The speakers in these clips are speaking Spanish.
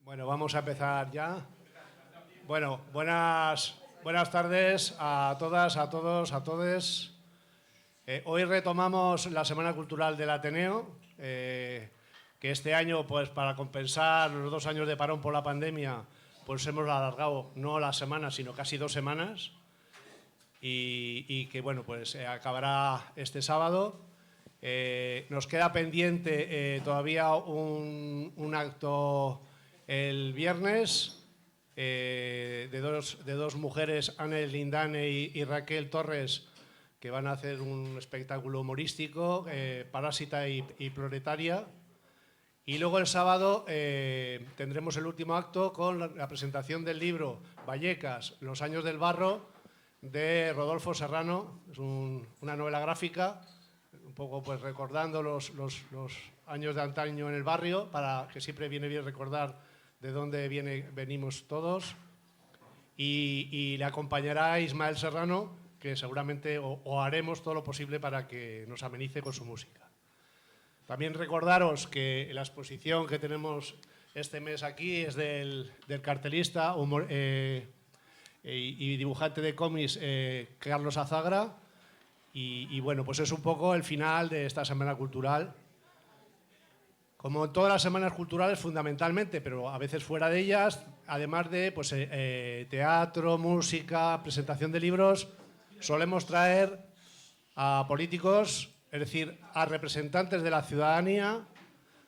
Bueno, vamos a empezar ya. Bueno, buenas tardes a todas, a todos, a todes. Hoy retomamos la Semana Cultural del Ateneo, que este año, pues para compensar los 2 años de parón por la pandemia, pues hemos alargado no la semana, sino casi 2 semanas. Y que, bueno, pues acabará este sábado. Nos queda pendiente todavía un acto el viernes de dos mujeres, Ánel Lindane y Raquel Torres, que van a hacer un espectáculo humorístico, Parásita y Proletaria. Y luego el sábado tendremos el último acto con la presentación del libro Vallecas, Los años del barro, de Rodolfo Serrano. Es una novela gráfica, un poco pues recordando los años de antaño en el barrio, para que siempre viene bien recordar de dónde venimos todos. Y le acompañará Ismael Serrano, que seguramente o haremos todo lo posible para que nos amenice con su música. También recordaros que la exposición que tenemos este mes aquí es del cartelista y dibujante de cómics Carlos Azagra. Y bueno, pues es un poco el final de esta Semana Cultural. Como en todas las semanas culturales fundamentalmente, pero a veces fuera de ellas, además de pues, teatro, música, presentación de libros, solemos traer a políticos, es decir, a representantes de la ciudadanía,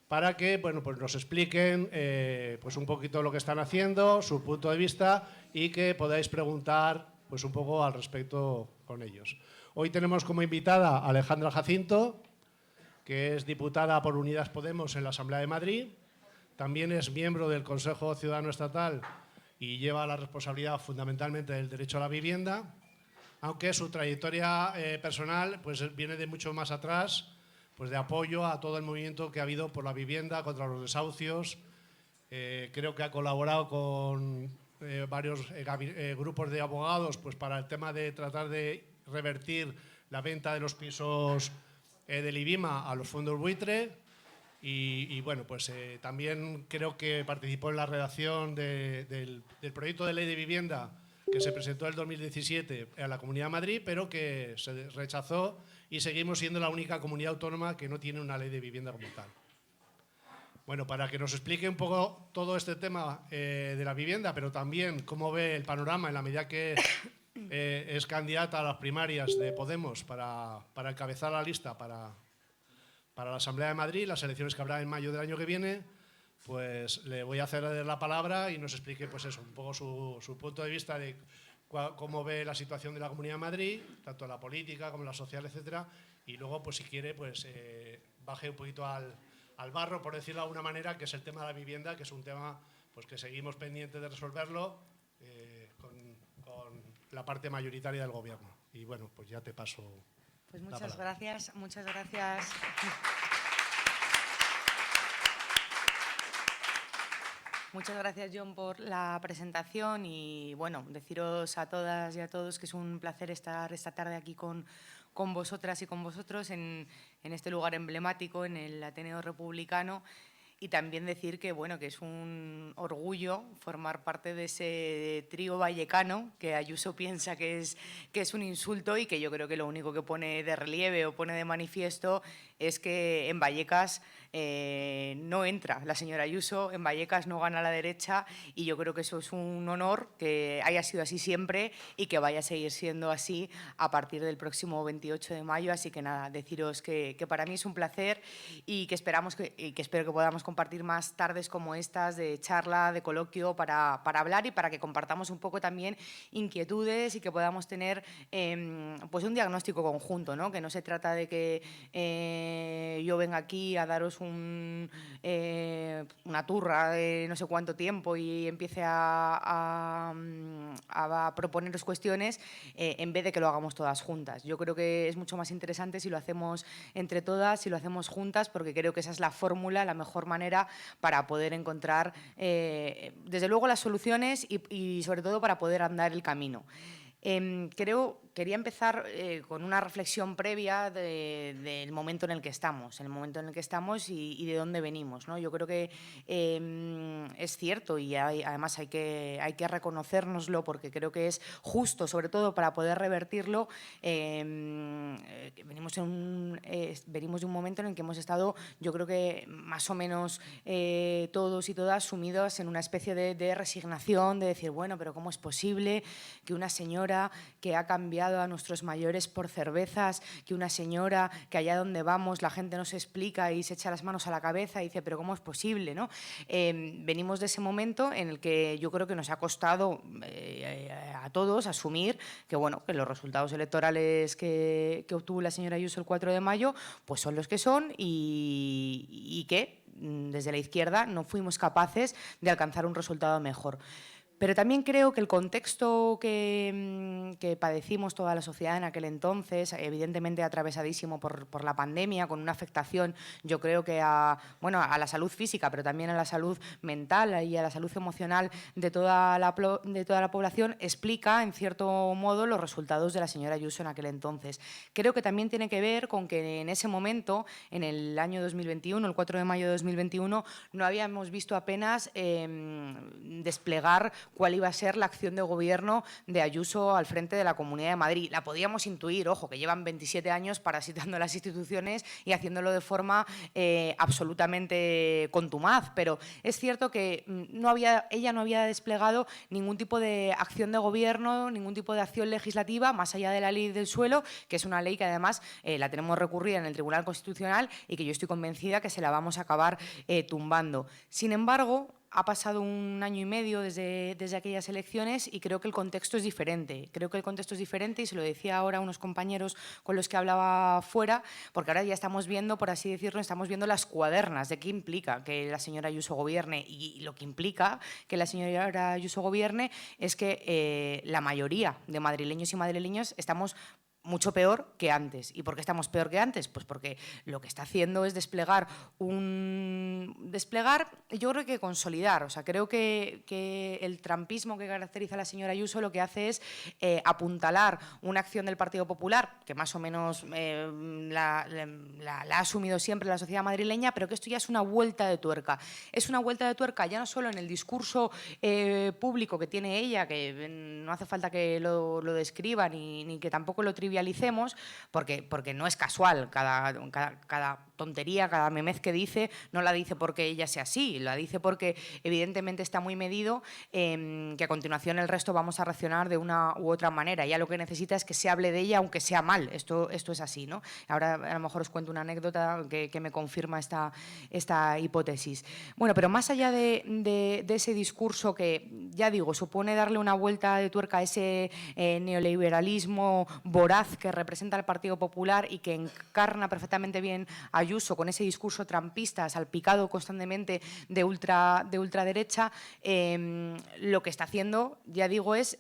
para que bueno, pues nos expliquen pues un poquito lo que están haciendo, su punto de vista, y que podáis preguntar pues un poco al respecto con ellos. Hoy tenemos como invitada a Alejandra Jacinto, que es diputada por Unidas Podemos en la Asamblea de Madrid. También es miembro del Consejo Ciudadano Estatal y lleva la responsabilidad fundamentalmente del derecho a la vivienda, aunque su trayectoria personal pues viene de mucho más atrás, pues de apoyo a todo el movimiento que ha habido por la vivienda, contra los desahucios. Creo que ha colaborado con varios grupos de abogados pues para el tema de tratar de revertir la venta de los pisos del IBIMA a los fondos buitre. Y bueno, pues también creo que participó en la redacción del proyecto de ley de vivienda que se presentó en el 2017 a la Comunidad de Madrid, pero que se rechazó, y seguimos siendo la única comunidad autónoma que no tiene una ley de vivienda como tal. Bueno, para que nos explique un poco todo este tema de la vivienda, pero también cómo ve el panorama en la medida que es candidata a las primarias de Podemos para encabezar la lista para la Asamblea de Madrid, las elecciones que habrá en mayo del año que viene, pues le voy a ceder la palabra y nos explique pues eso, un poco su punto de vista de cómo ve la situación de la Comunidad de Madrid, tanto la política como la social, etcétera, y luego, pues si quiere, pues baje un poquito al barro, por decirlo de alguna manera, que es el tema de la vivienda, que es un tema pues que seguimos pendientes de resolverlo con la parte mayoritaria del Gobierno. Y bueno, pues ya te paso. Pues muchas gracias, muchas gracias. Muchas gracias, John, por la presentación y, bueno, deciros a todas y a todos que es un placer estar esta tarde aquí con vosotras y con vosotros en este lugar emblemático, en el Ateneo Republicano. Y también decir que, bueno, que es un orgullo formar parte de ese trío vallecano, que Ayuso piensa que es un insulto, y que yo creo que lo único que pone de relieve o pone de manifiesto es que en Vallecas no entra la señora Ayuso, en Vallecas no gana la derecha, y yo creo que eso es un honor, que haya sido así siempre y que vaya a seguir siendo así a partir del próximo 28 de mayo. Así que nada, deciros que para mí es un placer y que espero que podamos compartir más tardes como estas de charla, de coloquio, para hablar y para que compartamos un poco también inquietudes y que podamos tener pues un diagnóstico conjunto, ¿no? Que no se trata de que yo venga aquí a daros una turra de no sé cuánto tiempo y empiece a proponeros cuestiones en vez de que lo hagamos todas juntas. Yo creo que es mucho más interesante si lo hacemos entre todas, si lo hacemos juntas, porque creo que esa es la fórmula, la mejor manera para poder encontrar, desde luego, las soluciones y sobre todo para poder andar el camino. Quería empezar con una reflexión previa del momento en el que estamos, y de dónde venimos, ¿no? Yo creo que es cierto y además hay que reconocérnoslo, porque creo que es justo, sobre todo para poder revertirlo. Venimos de un momento en el que hemos estado, yo creo que más o menos todos y todas sumidos en una especie de resignación, de decir, bueno, pero ¿cómo es posible que una señora que ha cambiado a nuestros mayores por cervezas, que una señora que allá donde vamos la gente nos explica y se echa las manos a la cabeza y dice, pero ¿cómo es posible, ¿no? Venimos de ese momento en el que yo creo que nos ha costado a todos asumir que, bueno, que los resultados electorales que obtuvo la señora Ayuso el 4 de mayo pues son los que son y que desde la izquierda no fuimos capaces de alcanzar un resultado mejor. Pero también creo que el contexto que padecimos toda la sociedad en aquel entonces, evidentemente atravesadísimo por la pandemia, con una afectación, yo creo que a la salud física, pero también a la salud mental y a la salud emocional de toda la población, explica, en cierto modo, los resultados de la señora Ayuso en aquel entonces. Creo que también tiene que ver con que en ese momento, en el año 2021, el 4 de mayo de 2021, no habíamos visto apenas desplegar cuál iba a ser la acción de gobierno de Ayuso al frente de la Comunidad de Madrid. La podíamos intuir, ojo, que llevan 27 años parasitando las instituciones y haciéndolo de forma absolutamente contumaz, pero es cierto que ella no había desplegado ningún tipo de acción de gobierno, ningún tipo de acción legislativa, más allá de la ley del suelo, que es una ley que además la tenemos recurrida en el Tribunal Constitucional y que yo estoy convencida que se la vamos a acabar tumbando. Sin embargo, ha pasado un año y medio desde aquellas elecciones y creo que el contexto es diferente. Creo que el contexto es diferente y se lo decía ahora a unos compañeros con los que hablaba fuera, porque ahora ya estamos viendo, por así decirlo, estamos viendo las cuadernas de qué implica que la señora Ayuso gobierne, y lo que implica que la señora Ayuso gobierne es que la mayoría de madrileños y madrileños estamos mucho peor que antes. ¿Y por qué estamos peor que antes? Pues porque lo que está haciendo es desplegar, yo creo que consolidar. O sea, creo que el trampismo que caracteriza a la señora Ayuso lo que hace es apuntalar una acción del Partido Popular, que más o menos la ha asumido siempre la sociedad madrileña, pero que esto ya es una vuelta de tuerca. Es una vuelta de tuerca ya no solo en el discurso público que tiene ella, que no hace falta que lo describa ni que tampoco lo trivialicemos, porque no es casual. Cada tontería, cada memez que dice, no la dice porque ella sea así, la dice porque evidentemente está muy medido, que a continuación el resto vamos a reaccionar de una u otra manera. Ella lo que necesita es que se hable de ella, aunque sea mal. Esto es así, ¿no? Ahora a lo mejor os cuento una anécdota que me confirma esta hipótesis. Bueno, pero más allá de ese discurso que, ya digo, supone darle una vuelta de tuerca a ese neoliberalismo voraz que representa el Partido Popular y que encarna perfectamente bien a Ayuso con ese discurso trampista salpicado constantemente de ultraderecha, lo que está haciendo, ya digo, es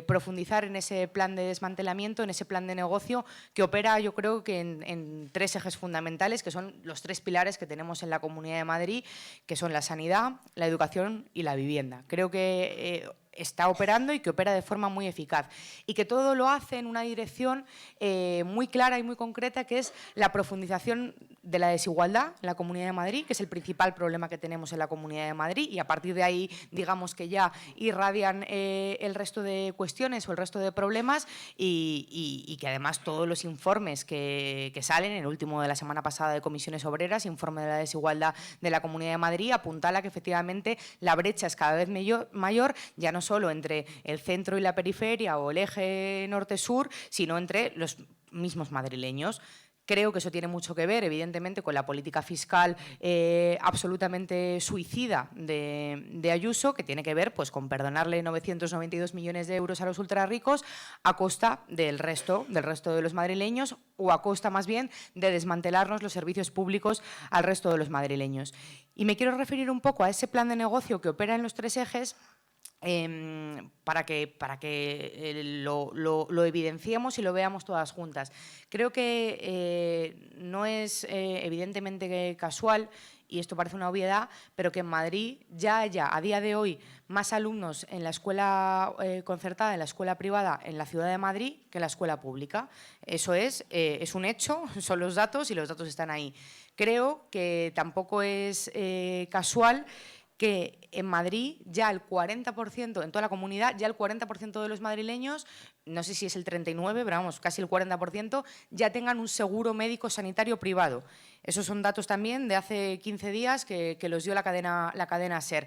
profundizar en ese plan de desmantelamiento, en ese plan de negocio que opera, yo creo que en tres ejes fundamentales, que son los tres pilares que tenemos en la Comunidad de Madrid, que son la sanidad, la educación y la vivienda. Creo que está operando y que opera de forma muy eficaz y que todo lo hace en una dirección muy clara y muy concreta, que es la profundización de la desigualdad en la Comunidad de Madrid, que es el principal problema que tenemos en la Comunidad de Madrid, y a partir de ahí, digamos que ya irradian el resto de cuestiones o el resto de problemas, y que además todos los informes que salen, el último de la semana pasada de Comisiones Obreras, informe de la desigualdad de la Comunidad de Madrid, apuntala que efectivamente la brecha es cada vez mayor, ya no solo entre el centro y la periferia o el eje norte-sur, sino entre los mismos madrileños. Creo que eso tiene mucho que ver, evidentemente, con la política fiscal absolutamente suicida de Ayuso, que tiene que ver pues, con perdonarle 992 millones de euros a los ultrarricos a costa del resto de los madrileños, o a costa más bien de desmantelarnos los servicios públicos al resto de los madrileños. Y me quiero referir un poco a ese plan de negocio que opera en los tres ejes, para que lo evidenciemos y lo veamos todas juntas. Creo que no es evidentemente casual, y esto parece una obviedad, pero que en Madrid ya haya a día de hoy más alumnos en la escuela concertada, en la escuela privada, en la ciudad de Madrid, que en la escuela pública. Eso es un hecho, son los datos y los datos están ahí. Creo que tampoco es casual que en Madrid ya el 40%, en toda la comunidad, ya el 40% de los madrileños, no sé si es el 39%, pero vamos, casi el 40%, ya tengan un seguro médico sanitario privado. Esos son datos también de hace 15 días que los dio la cadena SER.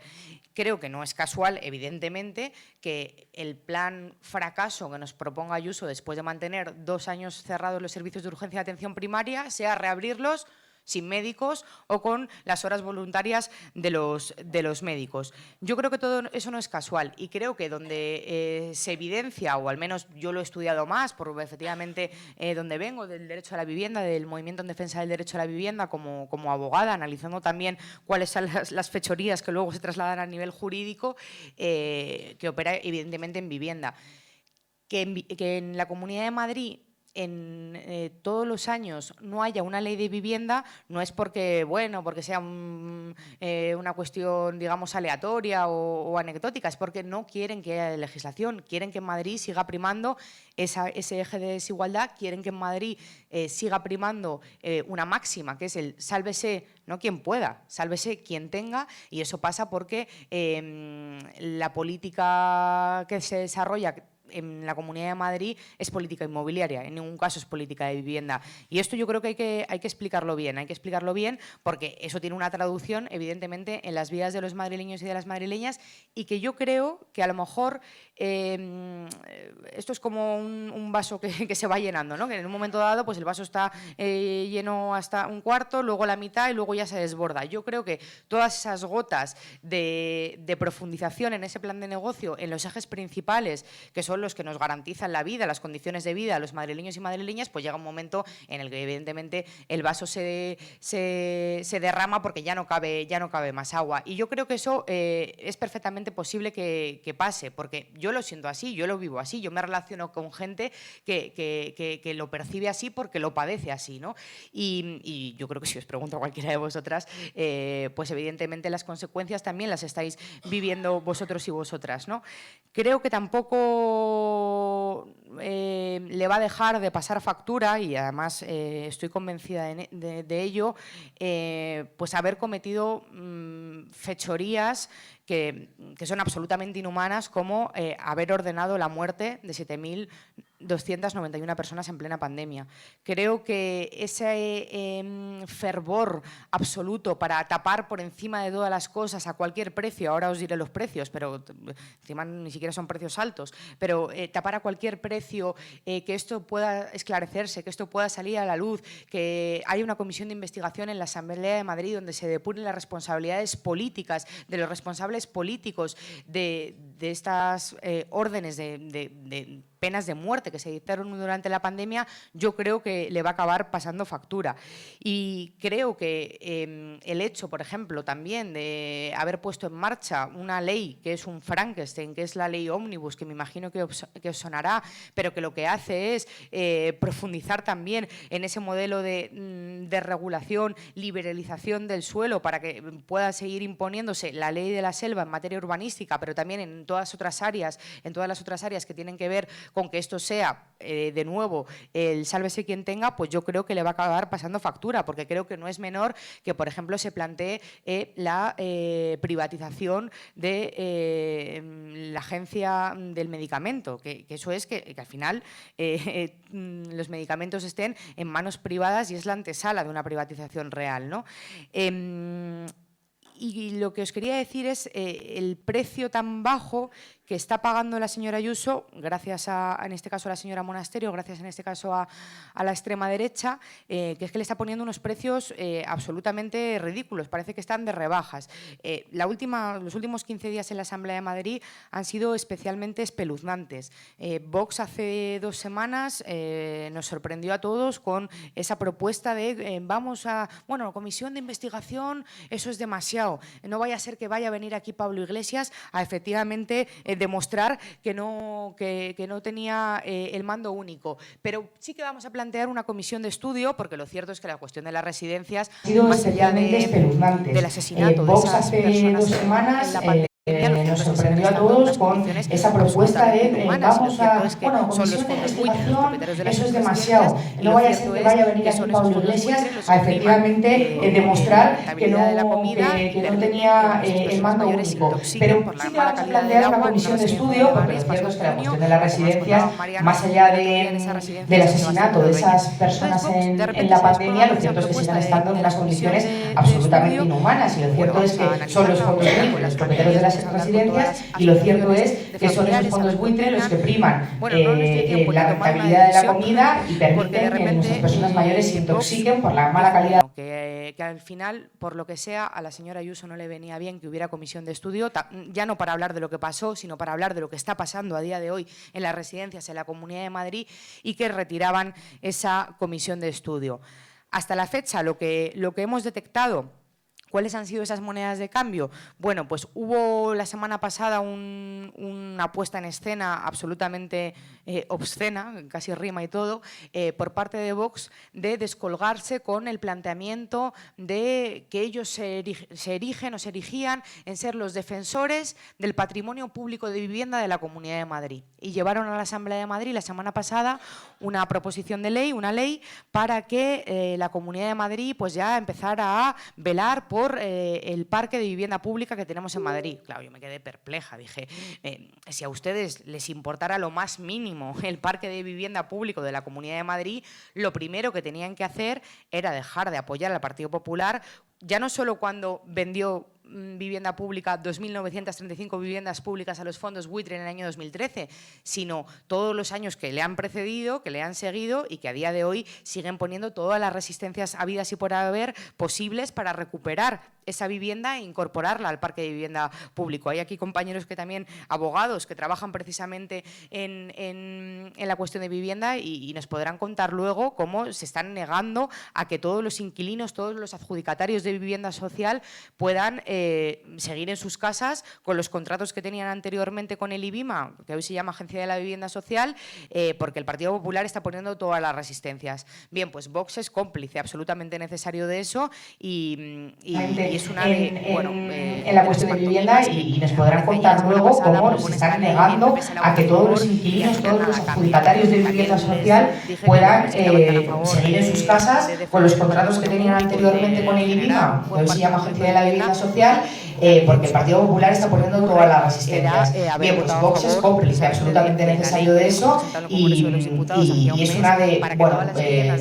Creo que no es casual, evidentemente, que el plan fracaso que nos proponga Ayuso después de mantener 2 años cerrados los servicios de urgencia de atención primaria sea reabrirlos sin médicos o con las horas voluntarias de los médicos. Yo creo que todo eso no es casual y creo que donde se evidencia, o al menos yo lo he estudiado más, por efectivamente donde vengo, del derecho a la vivienda, del movimiento en defensa del derecho a la vivienda como abogada, analizando también cuáles son las fechorías que luego se trasladan a nivel jurídico, que opera evidentemente en vivienda. Que en la Comunidad de Madrid todos los años no haya una ley de vivienda no es porque, bueno, porque sea una cuestión, digamos, aleatoria o anecdótica, es porque no quieren que haya legislación, quieren que en Madrid siga primando ese eje de desigualdad, quieren que en Madrid siga primando una máxima, que es el sálvese, no quien pueda, sálvese quien tenga, y eso pasa porque la política que se desarrolla en la Comunidad de Madrid es política inmobiliaria, en ningún caso es política de vivienda. Y esto yo creo que hay que explicarlo bien, porque eso tiene una traducción, evidentemente, en las vidas de los madrileños y de las madrileñas, y que yo creo que a lo mejor esto es como un vaso que se va llenando, ¿no? Que en un momento dado pues el vaso está lleno hasta un cuarto, luego la mitad y luego ya se desborda. Yo creo que todas esas gotas de profundización en ese plan de negocio, en los ejes principales, que son los que nos garantizan la vida, las condiciones de vida a los madrileños y madrileñas, pues llega un momento en el que evidentemente el vaso se derrama porque ya no cabe más agua. Y yo creo que eso es perfectamente posible que pase, porque yo lo siento así, yo lo vivo así, yo me relaciono con gente que lo percibe así porque lo padece así, ¿no? Y yo creo que si os pregunto a cualquiera de vosotras, pues evidentemente las consecuencias también las estáis viviendo vosotros y vosotras, ¿no? Creo que tampoco le va a dejar de pasar factura, y además estoy convencida de ello, pues haber cometido fechorías que son absolutamente inhumanas, como haber ordenado la muerte de 7.291 personas en plena pandemia. Creo que ese fervor absoluto para tapar por encima de todas las cosas a cualquier precio, ahora os diré los precios, pero encima ni siquiera son precios altos, pero tapar a cualquier precio, que esto pueda esclarecerse, que esto pueda salir a la luz, que haya una comisión de investigación en la Asamblea de Madrid donde se depuren las responsabilidades políticas de los responsables políticos de estas órdenes de penas de muerte que se dictaron durante la pandemia, yo creo que le va a acabar pasando factura. Y creo que el hecho, por ejemplo, también de haber puesto en marcha una ley que es un Frankenstein, que es la ley Ómnibus, que me imagino que os sonará, pero que lo que hace es profundizar también en ese modelo de regulación, liberalización del suelo para que pueda seguir imponiéndose la ley de la selva en materia urbanística, pero también en todas las otras áreas que tienen que ver con que esto sea, de nuevo, el sálvese quien tenga, pues yo creo que le va a acabar pasando factura, porque creo que no es menor que, por ejemplo, se plantee la privatización de la agencia del medicamento, que eso es que al final los medicamentos estén en manos privadas y es la antesala de una privatización real, ¿no? Y lo que os quería decir es el precio tan bajo que está pagando la señora Ayuso, gracias en este caso a la señora Monasterio, gracias en este caso a la extrema derecha, que es que le está poniendo unos precios absolutamente ridículos, parece que están de rebajas. Los últimos 15 días en la Asamblea de Madrid han sido especialmente espeluznantes. Vox hace 2 semanas nos sorprendió a todos con esa propuesta de vamos a, bueno, comisión de investigación, eso es demasiado, no vaya a ser que vaya a venir aquí Pablo Iglesias a efectivamente demostrar que no tenía el mando único. Pero sí que vamos a plantear una comisión de estudio, porque lo cierto es que la cuestión de las residencias, más allá del asesinato de esas personas en la pandemia, nos sorprendió a todos con esa propuesta de vamos a, bueno, comisión de investigación, eso es demasiado, no vaya a ser que vaya a venir aquí Pablo Iglesias a efectivamente demostrar que no tenía el mando único. Pero sí que vamos a plantear una comisión de estudio, porque lo cierto es que la cuestión de las residencias, más allá del asesinato de esas personas en la pandemia, lo cierto es que siguen estando en unas condiciones absolutamente inhumanas, y lo cierto es que son los fondos buitre, los propietarios de las residencias, y lo cierto es que son esos fondos buitre los que priman la rentabilidad de la comida y permiten que nuestras personas mayores se intoxiquen por la mala calidad. Que al final, por lo que sea, a la señora Ayuso no le venía bien que hubiera comisión de estudio, ya no para hablar de lo que pasó, sino para hablar de lo que está pasando a día de hoy en las residencias en la Comunidad de Madrid, y que retiraban esa comisión de estudio. Hasta la fecha, lo que hemos detectado, ¿cuáles han sido esas monedas de cambio? Bueno, pues hubo la semana pasada una puesta en escena absolutamente obscena, casi rima y todo, por parte de Vox, de descolgarse con el planteamiento de que ellos se erigían en ser los defensores del patrimonio público de vivienda de la Comunidad de Madrid. Y llevaron a la Asamblea de Madrid la semana pasada una proposición de ley, una ley para que la Comunidad de Madrid pues ya empezara a velar por el parque de vivienda pública que tenemos en Madrid. Claro, yo me quedé perpleja, dije, si a ustedes les importara lo más mínimo el parque de vivienda público de la Comunidad de Madrid, lo primero que tenían que hacer era dejar de apoyar al Partido Popular, ya no solo cuando vendió vivienda pública, 2.935 viviendas públicas a los fondos buitre en el año 2013, sino todos los años que le han precedido, que le han seguido y que a día de hoy siguen poniendo todas las resistencias habidas y por haber posibles para recuperar esa vivienda e incorporarla al parque de vivienda público. Hay aquí compañeros que también, abogados, que trabajan precisamente en la cuestión de vivienda y nos podrán contar luego cómo se están negando a que todos los inquilinos, todos los adjudicatarios de vivienda social puedan seguir en sus casas con los contratos que tenían anteriormente con el IBIMA, que hoy se llama Agencia de la Vivienda Social, porque el Partido Popular está poniendo todas las resistencias. Bien, pues Vox es cómplice absolutamente necesario de eso y es una en la cuestión de vivienda, y nos podrán contar luego cómo se están negando a que todos los inquilinos, todos los adjudicatarios de vivienda social puedan seguir en sus casas con los contratos que tenían anteriormente con el IBIMA, que hoy se llama Agencia de la Vivienda Social, porque el Partido Popular está poniendo todas las resistencias. Bien, pues Vox es cómplice absolutamente necesario de eso, y es una de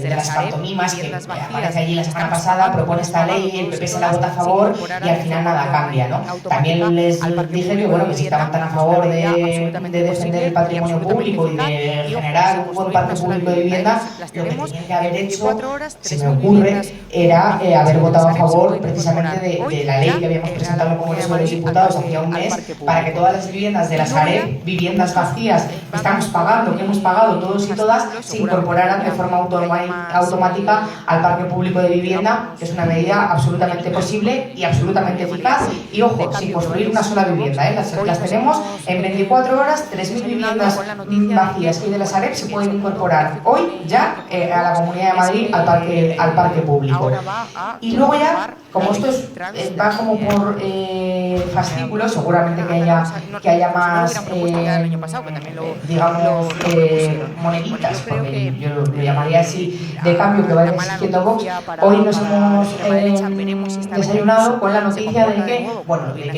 las pantomimas que aparece allí la semana pasada, propone esta ley, el PP se la vota a favor y al final nada cambia, ¿no? También les dije que si estaban tan a favor de defender el patrimonio público y de generar un buen parque público de vivienda, lo que tenían que haber hecho, se me ocurre, era haber votado a favor precisamente de la ley que habíamos presentado en el Congreso de los Diputados hacía un mes, para que todas las viviendas de la Sareb, viviendas vacías que estamos pagando, que hemos pagado todos y todas, se incorporaran de forma automática al parque público de vivienda, que es una medida absolutamente posible y absolutamente eficaz, y ojo, sin construir una sola vivienda, las tenemos en 24 horas, 3.000 viviendas vacías que hay de la Sareb se pueden incorporar hoy ya a la Comunidad de Madrid, al parque público. Y luego ya, como esto va como por fascículos, seguramente que haya más, digamos, moneditas, porque yo lo llamaría así, de cambio que vaya exigiendo Vox. Hoy nos hemos desayunado con la noticia de que,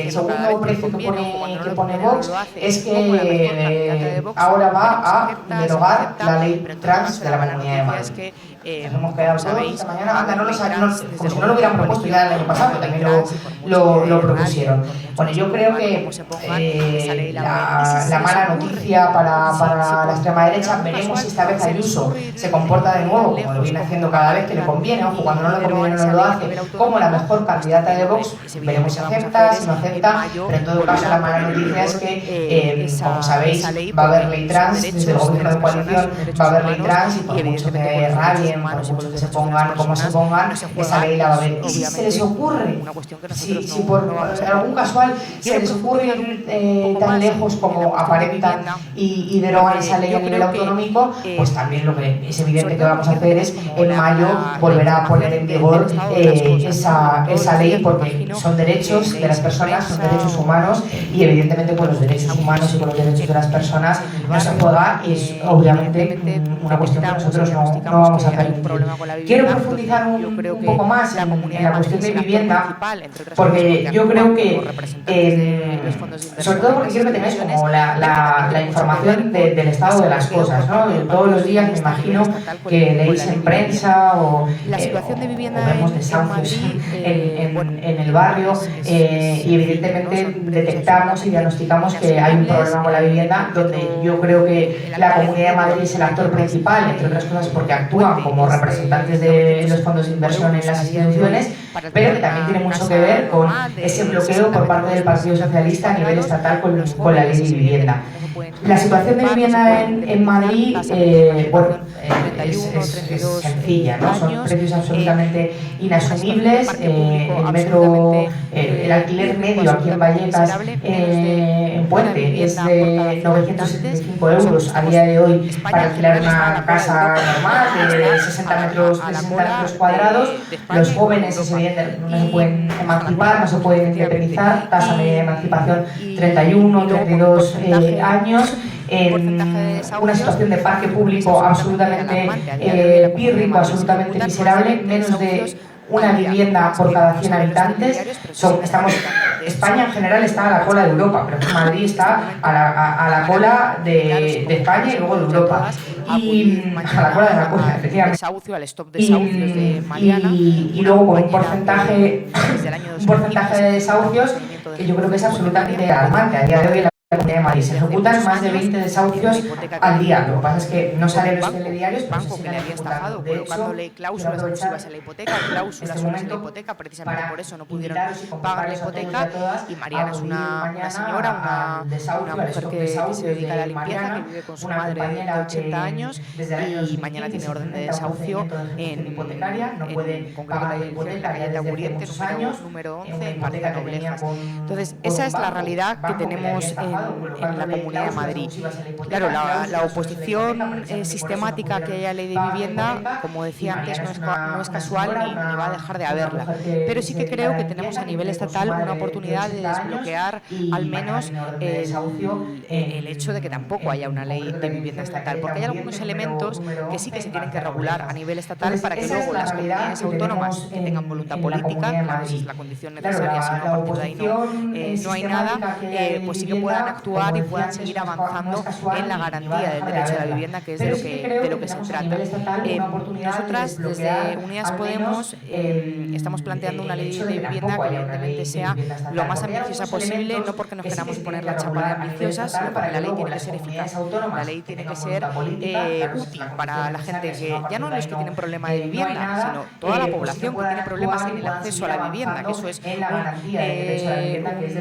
el segundo precio que pone Vox es que ahora va a derogar la ley trans de la Comunidad de Madrid. Nos hemos quedado todos esta mañana, como si no lo hubieran propuesto ya el año pasado, que también lo propusieron. Bueno, yo creo que la mala noticia para la extrema derecha, veremos si esta vez Ayuso se comporta de nuevo, como lo viene haciendo cada vez que le conviene, ojo, cuando no le conviene no lo hace, como la mejor candidata de Vox, veremos si acepta, si no acepta, pero en todo caso la mala noticia es que, como sabéis, va a haber ley trans, desde el gobierno de coalición va a haber ley trans, y por mucho que rabie bien, por mucho que se pongan como se pongan, esa ley la va a ver. Y si se les ocurre, si por algún casual se les ocurre ir tan lejos como aparentan y derogan esa ley a nivel autonómico, pues también lo que es evidente que vamos a hacer es en mayo volver a poner en vigor esa ley, porque son derechos de las personas, son derechos humanos y evidentemente pues los derechos humanos y con los derechos de las personas no se juega y es obviamente una cuestión que nosotros no vamos a permitir. Quiero profundizar un poco más en la cuestión de vivienda, porque yo creo que, sobre todo porque quiero que tengáis como la información del estado de las cosas, ¿no? Todos los días me imagino que leéis en prensa o vemos desahucios en el barrio y evidentemente detectamos y diagnosticamos que hay un problema con la vivienda, donde yo creo que la Comunidad de Madrid es el actor principal, entre otras cosas porque actúan como representantes de los fondos de inversión en las instituciones, pero que también tiene mucho que ver con ese bloqueo por parte del Partido Socialista a nivel estatal con la ley de vivienda. La situación de vivienda en Madrid, bueno, es sencilla, ¿no? Son precios absolutamente inasumibles. El alquiler medio aquí en Vallecas, en Puente, es de 975 euros a día de hoy para alquilar una casa normal de 60 metros cuadrados. Los jóvenes no se pueden emancipar, no se pueden independizar, tasa media de emancipación 31, 32 años. En una situación de parque público absolutamente pírrico, absolutamente miserable, menos de una vivienda por cada 100 habitantes. España en general está a la cola de Europa, pero Madrid está a la cola de España y luego de Europa. Y a la cola de la cola, efectivamente. Y luego con un porcentaje de desahucios que yo creo que es absolutamente alarmante. A día de hoy la Comunidad de Madrid se ejecutan más de 20 desahucios al día. Lo que pasa es que no salen los telediarios, pero se siguen ejecutando. De hecho, colocándole cláusulas abusivas en la hipoteca, cláusulas sobre la hipoteca, precisamente por eso no pudieron pagar la hipoteca. Y Mariana es una señora, una mujer que se dedica a la limpieza, que vive con su madre de 80 años y mañana tiene orden de desahucio en concreto la calle Taguriente, número 11, en García Noblejas. Entonces, esa es la realidad que tenemos en la Comunidad de Madrid. Claro, la oposición sistemática que haya a la ley de vivienda, como decía antes, no es casual ni va a dejar de haberla. Pero sí que creo que tenemos a nivel estatal una oportunidad de desbloquear al menos el hecho de que tampoco haya una ley de vivienda estatal, porque hay algunos elementos que sí que se tienen que regular a nivel estatal para que luego las comunidades autónomas que tengan voluntad política, claro, esa es la condición necesaria, si no a partir de ahí no hay nada, pues sí que puedan actuar y puedan seguir avanzando en la garantía del derecho a la vivienda, que es de lo que se trata. Nosotras, desde Unidas Podemos, estamos planteando una ley de vivienda que evidentemente sea lo más ambiciosa posible, no porque nos queramos poner la chapa de ambiciosas, sino porque la ley tiene que ser eficaz. La ley tiene que ser útil para la gente, que ya no los que tienen problema de vivienda, sino toda la población que tiene problemas en el acceso a la vivienda, que eso es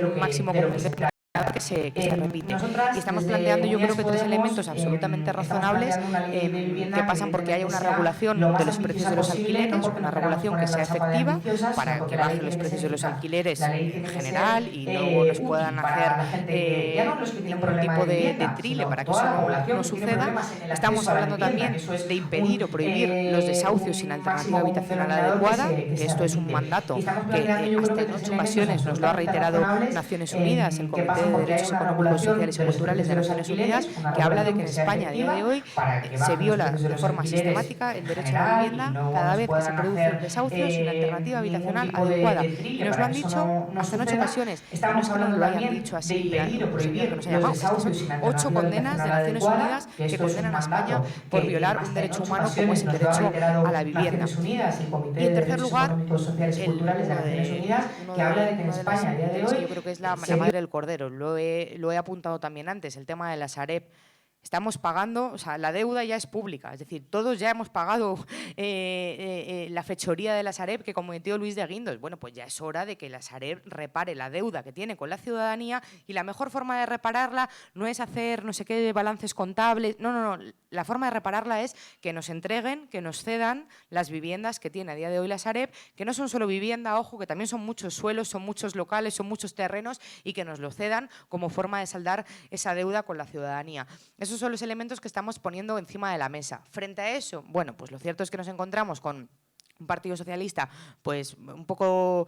un máximo común que se repite. Y estamos planteando, yo creo que 3 elementos absolutamente razonables que pasan porque haya una regulación de los precios de los alquileres, una regulación que sea efectiva para que bajen los precios de los alquileres en general y luego nos puedan hacer ningún tipo de trile para que eso no suceda. Estamos hablando también de impedir o prohibir los desahucios sin alternativa habitacional adecuada, que esto es un mandato que hasta en 8 ocasiones nos lo ha reiterado Naciones Unidas, el Comité de Derechos Económicos, Sociales y Culturales de Naciones Unidas, que habla de que en España a día de hoy se viola de forma sistemática el derecho a la vivienda cada vez que se produce un desahucio sin alternativa habitacional adecuada. Y nos lo han dicho hasta en 8 ocasiones. Y no es que nos lo hayan dicho así, que nos ha llamado. Son 8 condenas de Naciones Unidas que condenan a España por violar un derecho humano como es el derecho a la vivienda. Y en tercer lugar, que habla de que en España a día de hoy, yo creo que es la madre del cordero, lo he apuntado también antes, el tema de la Sareb. Estamos pagando, o sea, la deuda ya es pública, es decir, todos ya hemos pagado la fechoría de la Sareb que cometió Luis de Guindos. Bueno, pues ya es hora de que la Sareb repare la deuda que tiene con la ciudadanía, y la mejor forma de repararla no es hacer no sé qué balances contables, no. La forma de repararla es que nos entreguen, que nos cedan las viviendas que tiene a día de hoy la Sareb, que no son solo vivienda, ojo, que también son muchos suelos, son muchos locales, son muchos terrenos, y que nos lo cedan como forma de saldar esa deuda con la ciudadanía. Esos son los elementos que estamos poniendo encima de la mesa. Frente a eso, bueno, pues lo cierto es que nos encontramos con un Partido Socialista pues un poco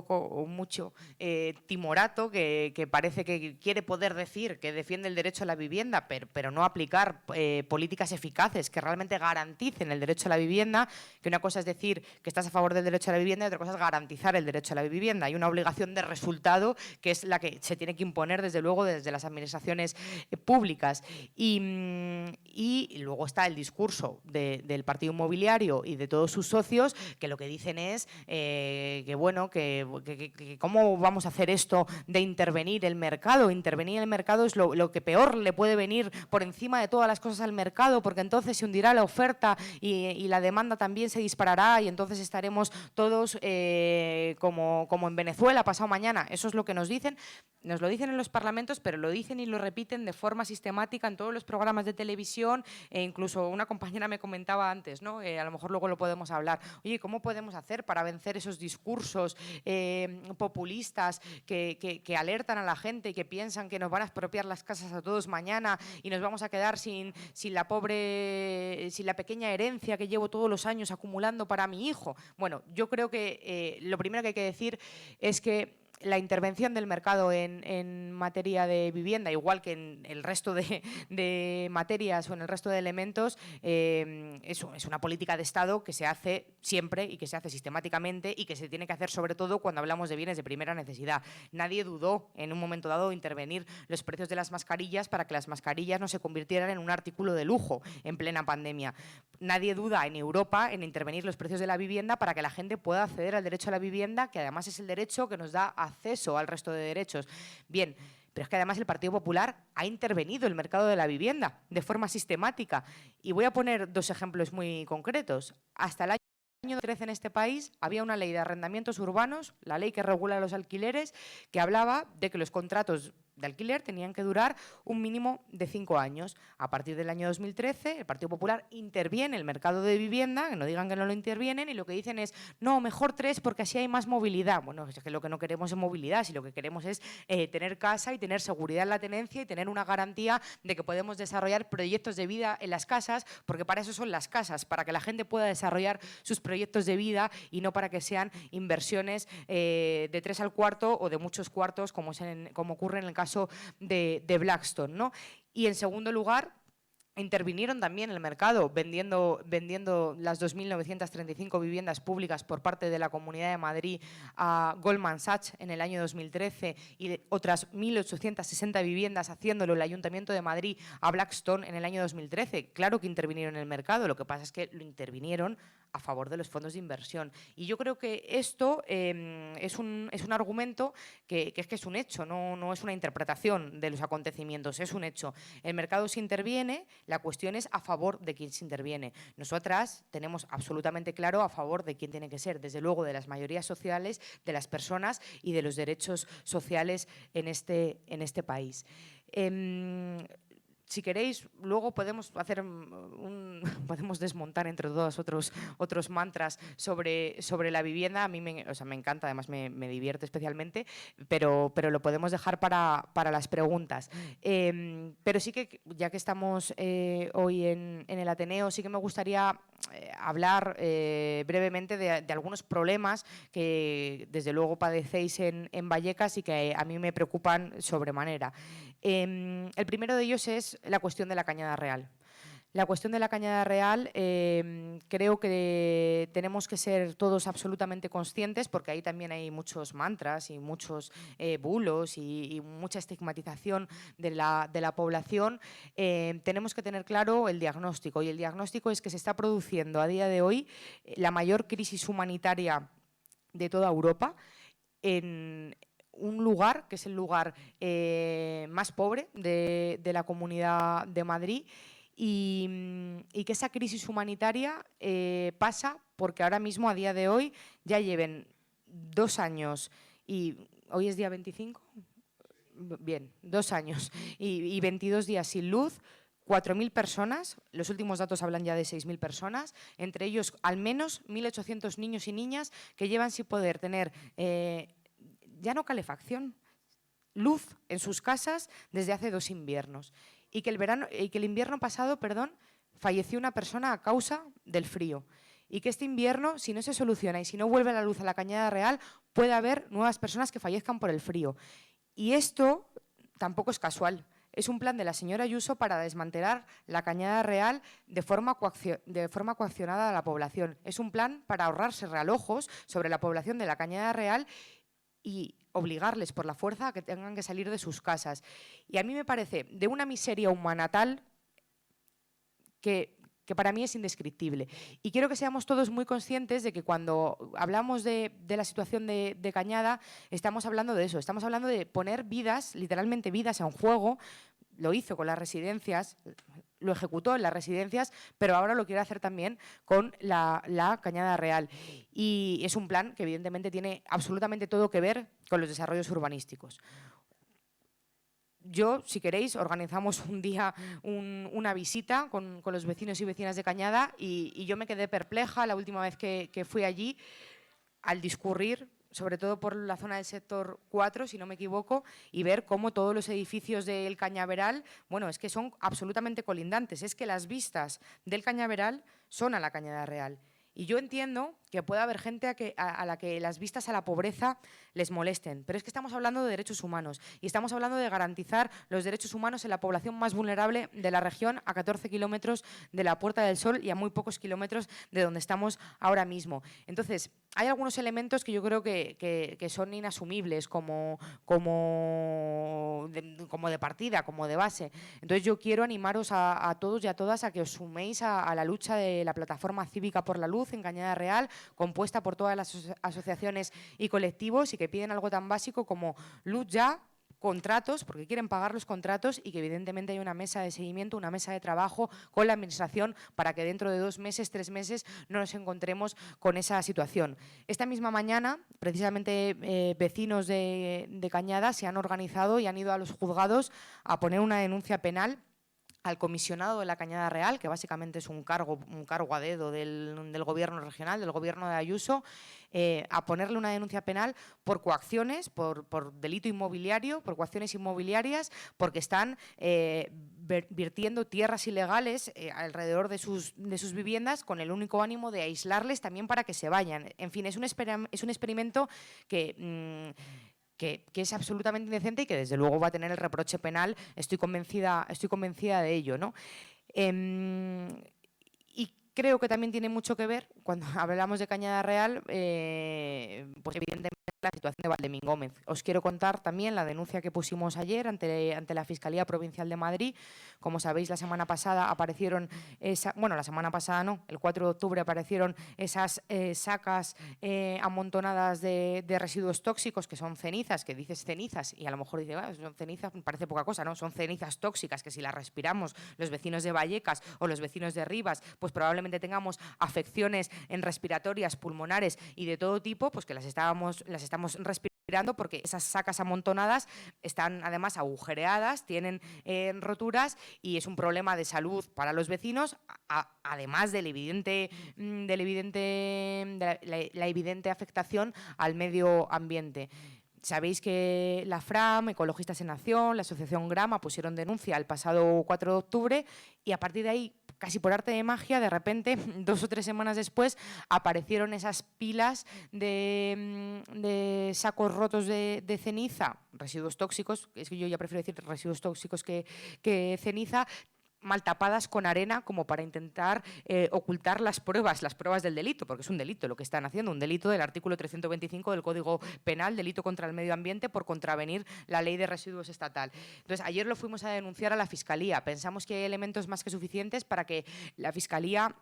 o mucho timorato, que parece que quiere poder decir que defiende el derecho a la vivienda, pero no aplicar políticas eficaces que realmente garanticen el derecho a la vivienda, que una cosa es decir que estás a favor del derecho a la vivienda y otra cosa es garantizar el derecho a la vivienda. Hay una obligación de resultado que es la que se tiene que imponer desde luego desde las administraciones públicas. Y luego está el discurso del partido inmobiliario y de todos sus socios, que lo que dicen es que bueno, que cómo vamos a hacer esto de intervenir el mercado. Intervenir el mercado es lo que peor le puede venir por encima de todas las cosas al mercado, porque entonces se hundirá la oferta y la demanda también se disparará, y entonces estaremos todos como en Venezuela pasado mañana. Eso es lo que nos dicen. Nos lo dicen en los parlamentos, pero lo dicen y lo repiten de forma sistemática en todos los programas de televisión, e incluso una compañera me comentaba antes, ¿no? A lo mejor luego lo podemos hablar. Oye, ¿cómo podemos hacer para vencer esos discursos populistas que alertan a la gente y que piensan que nos van a expropiar las casas a todos mañana y nos vamos a quedar sin la pequeña herencia que llevo todos los años acumulando para mi hijo? Bueno, yo creo que lo primero que hay que decir es que la intervención del mercado en materia de vivienda, igual que en el resto de materias o en el resto de elementos, es una política de Estado que se hace siempre y que se hace sistemáticamente y que se tiene que hacer sobre todo cuando hablamos de bienes de primera necesidad. Nadie dudó en un momento dado de intervenir los precios de las mascarillas para que las mascarillas no se convirtieran en un artículo de lujo en plena pandemia. Nadie duda en Europa en intervenir los precios de la vivienda para que la gente pueda acceder al derecho a la vivienda, que además es el derecho que nos da acceso al resto de derechos. Bien, pero es que además el Partido Popular ha intervenido el mercado de la vivienda de forma sistemática. Y voy a poner dos ejemplos muy concretos. Hasta el año 2013 en este país había una ley de arrendamientos urbanos, la ley que regula los alquileres, que hablaba de que los contratos de alquiler tenían que durar un mínimo de 5 años. A partir del año 2013, el Partido Popular interviene el mercado de vivienda, que no digan que no lo intervienen, y lo que dicen es, no, mejor 3 porque así hay más movilidad. Bueno, es que lo que no queremos es movilidad, si lo que queremos es tener casa y tener seguridad en la tenencia y tener una garantía de que podemos desarrollar proyectos de vida en las casas, porque para eso son las casas, para que la gente pueda desarrollar sus proyectos de vida y no para que sean inversiones de 3 al cuarto o de muchos cuartos, como ocurre en el caso de Blackstone, ¿no? Y en segundo lugar, intervinieron también en el mercado vendiendo las 2.935 viviendas públicas por parte de la Comunidad de Madrid a Goldman Sachs en el año 2013 y otras 1.860 viviendas haciéndolo el Ayuntamiento de Madrid a Blackstone en el año 2013. Claro que intervinieron en el mercado, lo que pasa es que lo intervinieron a favor de los fondos de inversión. Y yo creo que esto es un argumento que es un hecho, no es una interpretación de los acontecimientos, es un hecho. El mercado se interviene, la cuestión es a favor de quién se interviene. Nosotras tenemos absolutamente claro a favor de quién tiene que ser, desde luego de las mayorías sociales, de las personas y de los derechos sociales en este país. Si queréis, luego podemos podemos desmontar entre todos otros mantras sobre la vivienda. A mí me encanta, además me divierte especialmente, pero lo podemos dejar para las preguntas. Pero sí que, ya que estamos hoy en el Ateneo, sí que me gustaría hablar brevemente de algunos problemas que desde luego padecéis en Vallecas y que a mí me preocupan sobremanera. El primero de ellos es la cuestión de la Cañada Real. La cuestión de la Cañada Real, creo que tenemos que ser todos absolutamente conscientes, porque ahí también hay muchos mantras y muchos bulos y mucha estigmatización de la población. Tenemos que tener claro el diagnóstico, y el diagnóstico es que se está produciendo a día de hoy la mayor crisis humanitaria de toda Europa en un lugar que es el lugar más pobre de la Comunidad de Madrid, y que esa crisis humanitaria pasa porque ahora mismo, a día de hoy, ya lleven 2 años y hoy es día 25, bien, 2 años y 22 días sin luz, 4.000 personas, los últimos datos hablan ya de 6.000 personas, entre ellos al menos 1.800 niños y niñas que llevan sin poder tener ya no calefacción, luz en sus casas desde hace 2 inviernos. Y que el invierno pasado, falleció una persona a causa del frío. Y que este invierno, si no se soluciona y si no vuelve la luz a la Cañada Real, puede haber nuevas personas que fallezcan por el frío. Y esto tampoco es casual. Es un plan de la señora Ayuso para desmantelar la Cañada Real de forma coaccionada a la población. Es un plan para ahorrarse realojos sobre la población de la Cañada Real y obligarles por la fuerza a que tengan que salir de sus casas. Y a mí me parece de una miseria humana tal que para mí es indescriptible. Y quiero que seamos todos muy conscientes de que cuando hablamos de la situación de Cañada, estamos hablando de eso, estamos hablando de poner vidas, literalmente vidas en juego. Lo hizo con las residencias, lo ejecutó en las residencias, pero ahora lo quiere hacer también con la Cañada Real. Y es un plan que evidentemente tiene absolutamente todo que ver con los desarrollos urbanísticos. Yo, si queréis, organizamos un día una visita con los vecinos y vecinas de Cañada y yo me quedé perpleja la última vez que fui allí al discurrir, sobre todo por la zona del sector 4, si no me equivoco, y ver cómo todos los edificios del Cañaveral, bueno, es que son absolutamente colindantes, es que las vistas del Cañaveral son a la Cañada Real. Y yo entiendo que puede haber gente a la que las vistas a la pobreza les molesten, pero es que estamos hablando de derechos humanos y estamos hablando de garantizar los derechos humanos en la población más vulnerable de la región, a 14 kilómetros de la Puerta del Sol y a muy pocos kilómetros de donde estamos ahora mismo. Entonces, hay algunos elementos que yo creo que son inasumibles como de partida, como de base. Entonces yo quiero animaros a todos y a todas a que os suméis a la lucha de la Plataforma Cívica por la Luz en Cañada Real, compuesta por todas las asociaciones y colectivos y que piden algo tan básico como luz ya, contratos, porque quieren pagar los contratos y que evidentemente hay una mesa de seguimiento, una mesa de trabajo con la Administración para que dentro de 2 meses, 3 meses no nos encontremos con esa situación. Esta misma mañana, precisamente vecinos de Cañada se han organizado y han ido a los juzgados a poner una denuncia penal al comisionado de la Cañada Real, que básicamente es un cargo a dedo del gobierno regional, del gobierno de Ayuso, a ponerle una denuncia penal por coacciones, por delito inmobiliario, por coacciones inmobiliarias, porque están vertiendo tierras ilegales alrededor de sus viviendas con el único ánimo de aislarles también para que se vayan. En fin, es un experimento que es absolutamente indecente y que desde luego va a tener el reproche penal, estoy convencida de ello, ¿no? Y creo que también tiene mucho que ver, cuando hablamos de Cañada Real, pues evidentemente la situación de Valdemín Gómez. Os quiero contar también la denuncia que pusimos ayer ante la Fiscalía Provincial de Madrid. Como sabéis, la semana pasada aparecieron, la semana pasada no, el 4 de octubre aparecieron esas sacas amontonadas de residuos tóxicos, que son cenizas, que dices cenizas y a lo mejor dices, son cenizas, parece poca cosa, ¿no? Son cenizas tóxicas que si las respiramos los vecinos de Vallecas o los vecinos de Rivas, pues probablemente tengamos afecciones respiratorias, pulmonares y de todo tipo, pues que las estamos respirando porque esas sacas amontonadas están además agujereadas, tienen roturas y es un problema de salud para los vecinos, además de la evidente afectación al medio ambiente. Sabéis que la FRAM, Ecologistas en Acción, la Asociación Grama pusieron denuncia el pasado 4 de octubre y a partir de ahí, casi por arte de magia, de repente, 2 o 3 semanas después, aparecieron esas pilas de sacos rotos de ceniza, residuos tóxicos, es que yo ya prefiero decir residuos tóxicos que ceniza, mal tapadas con arena como para intentar ocultar las pruebas del delito, porque es un delito lo que están haciendo, un delito del artículo 325 del Código Penal, delito contra el medio ambiente por contravenir la ley de residuos estatal. Entonces, ayer lo fuimos a denunciar a la Fiscalía. Pensamos que hay elementos más que suficientes para que la Fiscalía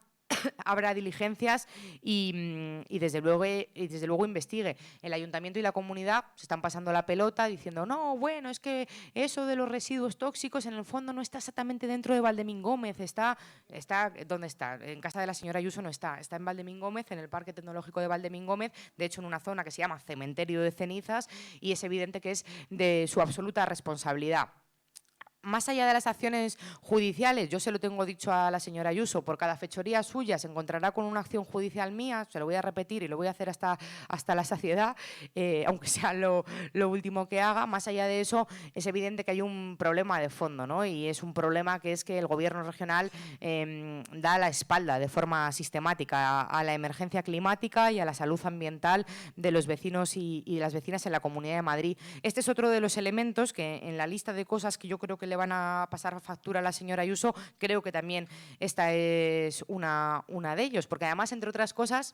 abra diligencias y desde luego investigue. El ayuntamiento y la comunidad se están pasando la pelota diciendo no, bueno, es que eso de los residuos tóxicos en el fondo no está exactamente dentro de Valdemín Gómez, está ¿dónde está? En casa de la señora Ayuso no está en Valdemín Gómez, en el Parque Tecnológico de Valdemín Gómez, de hecho en una zona que se llama Cementerio de Cenizas, y es evidente que es de su absoluta responsabilidad. Más allá de las acciones judiciales, yo se lo tengo dicho a la señora Ayuso, por cada fechoría suya se encontrará con una acción judicial mía, se lo voy a repetir y lo voy a hacer hasta la saciedad, aunque sea lo último que haga. Más allá de eso, es evidente que hay un problema de fondo, ¿no? Y es un problema que es que el Gobierno regional da la espalda de forma sistemática a la emergencia climática y a la salud ambiental de los vecinos y de las vecinas en la Comunidad de Madrid. Este es otro de los elementos que en la lista de cosas que yo creo que le van a pasar factura a la señora Ayuso, creo que también esta es una de ellos, porque además, entre otras cosas,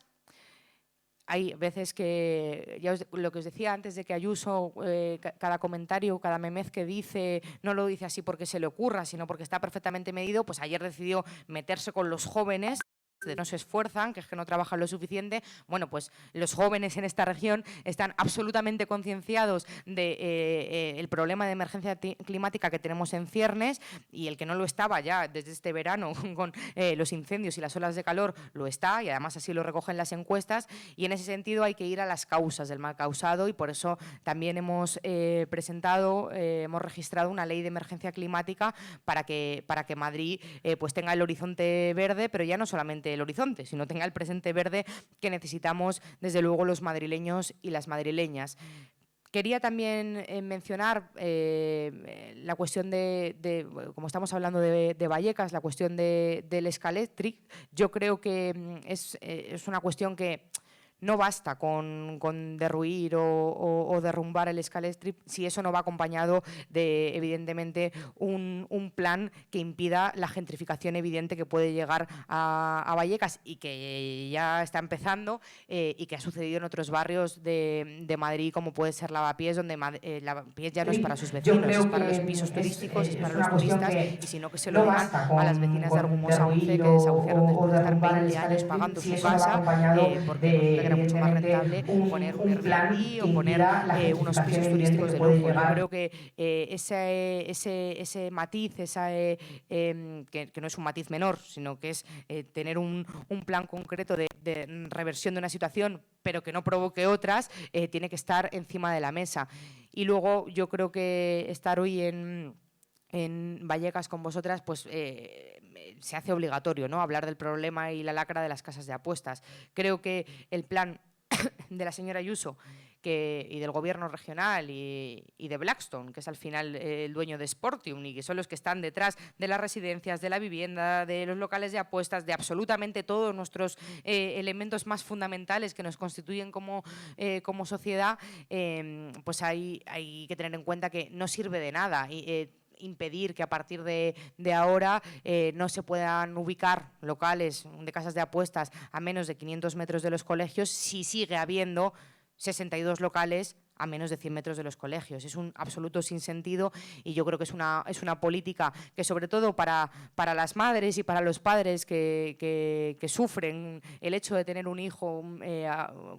hay veces que, ya lo que os decía antes de que Ayuso, cada comentario, cada memez que dice, no lo dice así porque se le ocurra, sino porque está perfectamente medido, pues ayer decidió meterse con los jóvenes, no se esfuerzan, que es que no trabajan lo suficiente. Bueno, pues los jóvenes en esta región están absolutamente concienciados del problema de emergencia climática que tenemos en ciernes, y el que no lo estaba ya desde este verano con los incendios y las olas de calor lo está, y además así lo recogen las encuestas, y en ese sentido hay que ir a las causas del mal causado, y por eso también hemos hemos registrado una ley de emergencia climática para que Madrid pues tenga el horizonte verde, pero ya no solamente el horizonte, sino tenga el presente verde que necesitamos desde luego los madrileños y las madrileñas. Quería también mencionar la cuestión como estamos hablando de Vallecas, la cuestión del Escaléctric. Yo creo que es una cuestión que no basta con derruir o derrumbar el Escaléctric si eso no va acompañado de, evidentemente, un plan que impida la gentrificación evidente que puede llegar a Vallecas y que ya está empezando y que ha sucedido en otros barrios de Madrid, como puede ser Lavapiés, donde Lavapiés ya no es para sus vecinos, es para los pisos turísticos, es para los turistas, y sino que se lo digan a las vecinas de Argumosa 11 que desahuciaron después de estar 20 años pagando su casa porque era mucho más rentable poner un Airbnb o poner unos pisos turísticos de lujo. Yo creo que ese matiz, que no es un matiz menor, sino que es tener un plan concreto de reversión de una situación, pero que no provoque otras, tiene que estar encima de la mesa. Y luego yo creo que estar hoy en Vallecas con vosotras, pues se hace obligatorio, ¿no?, hablar del problema y la lacra de las casas de apuestas. Creo que el plan de la señora Ayuso y del gobierno regional y de Blackstone, que es al final el dueño de Sportium y que son los que están detrás de las residencias, de la vivienda, de los locales de apuestas, de absolutamente todos nuestros elementos más fundamentales que nos constituyen como sociedad, pues hay que tener en cuenta que no sirve de nada impedir que a partir de ahora no se puedan ubicar locales de casas de apuestas a menos de 500 metros de los colegios si sigue habiendo 62 locales a menos de 100 metros de los colegios. Es un absoluto sinsentido y yo creo que es una política que, sobre todo para las madres y para los padres que sufren el hecho de tener un hijo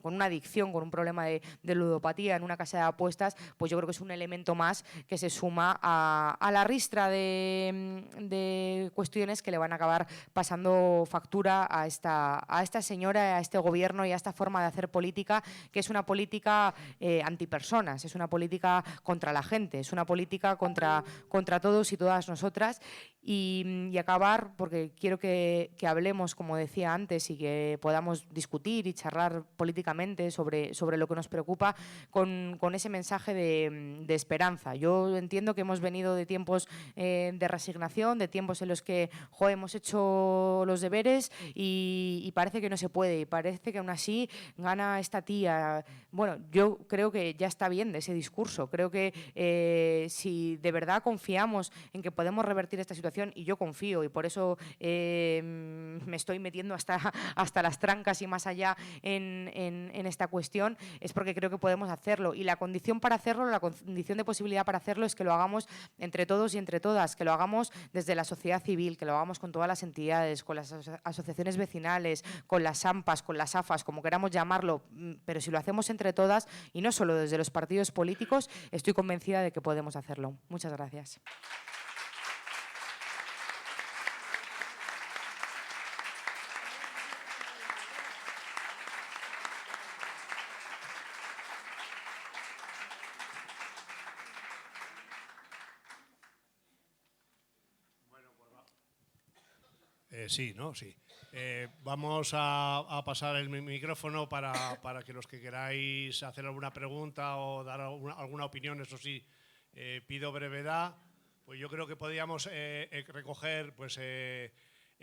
con una adicción, con un problema de ludopatía en una casa de apuestas, pues yo creo que es un elemento más que se suma a la ristra de cuestiones que le van a acabar pasando factura a esta señora, a este gobierno y a esta forma de hacer política, que es una política antipersonal. Es una política contra la gente, es una política contra todos y todas nosotras. Y acabar, porque quiero que hablemos, como decía antes, y que podamos discutir y charlar políticamente sobre lo que nos preocupa, con ese mensaje de esperanza. Yo entiendo que hemos venido de tiempos de resignación, de tiempos en los que hemos hecho los deberes y parece que no se puede, y parece que aún así gana esta tía. Bueno, yo creo que ya está bien de ese discurso. Creo que si de verdad confiamos en que podemos revertir esta situación, y yo confío, y por eso me estoy metiendo hasta las trancas y más allá en esta cuestión, es porque creo que podemos hacerlo. Y la condición para hacerlo, la condición de posibilidad para hacerlo es que lo hagamos entre todos y entre todas, que lo hagamos desde la sociedad civil, que lo hagamos con todas las entidades, con las asociaciones vecinales, con las AMPAs, con las AFAs, como queramos llamarlo, pero si lo hacemos entre todas y no solo desde los partidos políticos, estoy convencida de que podemos hacerlo. Muchas gracias. Sí, ¿no? Sí. Vamos a pasar el micrófono para que los que queráis hacer alguna pregunta o dar alguna opinión, eso sí, pido brevedad. Pues yo creo que podríamos recoger pues,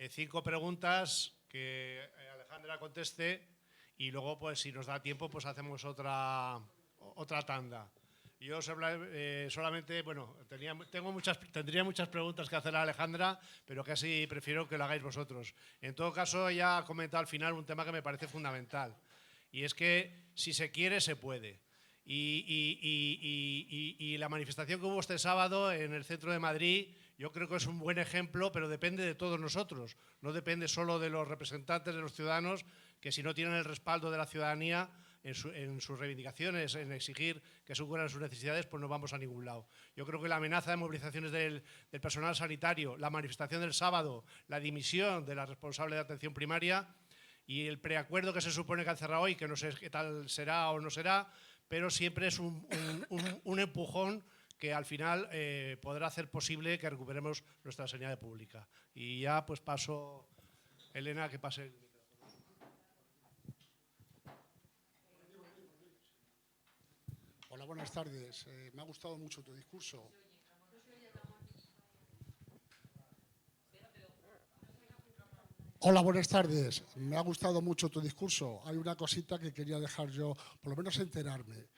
5 preguntas que Alejandra conteste y luego, pues, si nos da tiempo, pues hacemos otra tanda. Yo solamente, bueno, tendría muchas preguntas que hacer a Alejandra, pero casi prefiero que lo hagáis vosotros. En todo caso, ella ha comentado al final un tema que me parece fundamental, y es que si se quiere, se puede. Y la manifestación que hubo este sábado en el centro de Madrid, yo creo que es un buen ejemplo, pero depende de todos nosotros, no depende solo de los representantes de los ciudadanos, que si no tienen el respaldo de la ciudadanía en sus reivindicaciones, en exigir que se cubran sus necesidades, pues no vamos a ningún lado. Yo creo que la amenaza de movilizaciones del personal sanitario, la manifestación del sábado, la dimisión de la responsable de atención primaria y el preacuerdo que se supone que han cerrado hoy, que no sé qué tal será o no será, pero siempre es un empujón que al final podrá hacer posible que recuperemos nuestra sanidad pública. Y ya pues paso, Elena, que pase el micrófono. Hola, buenas tardes. Me ha gustado mucho tu discurso. Hola, buenas tardes. Me ha gustado mucho tu discurso. Hay una cosita que quería dejar yo, por lo menos enterarme.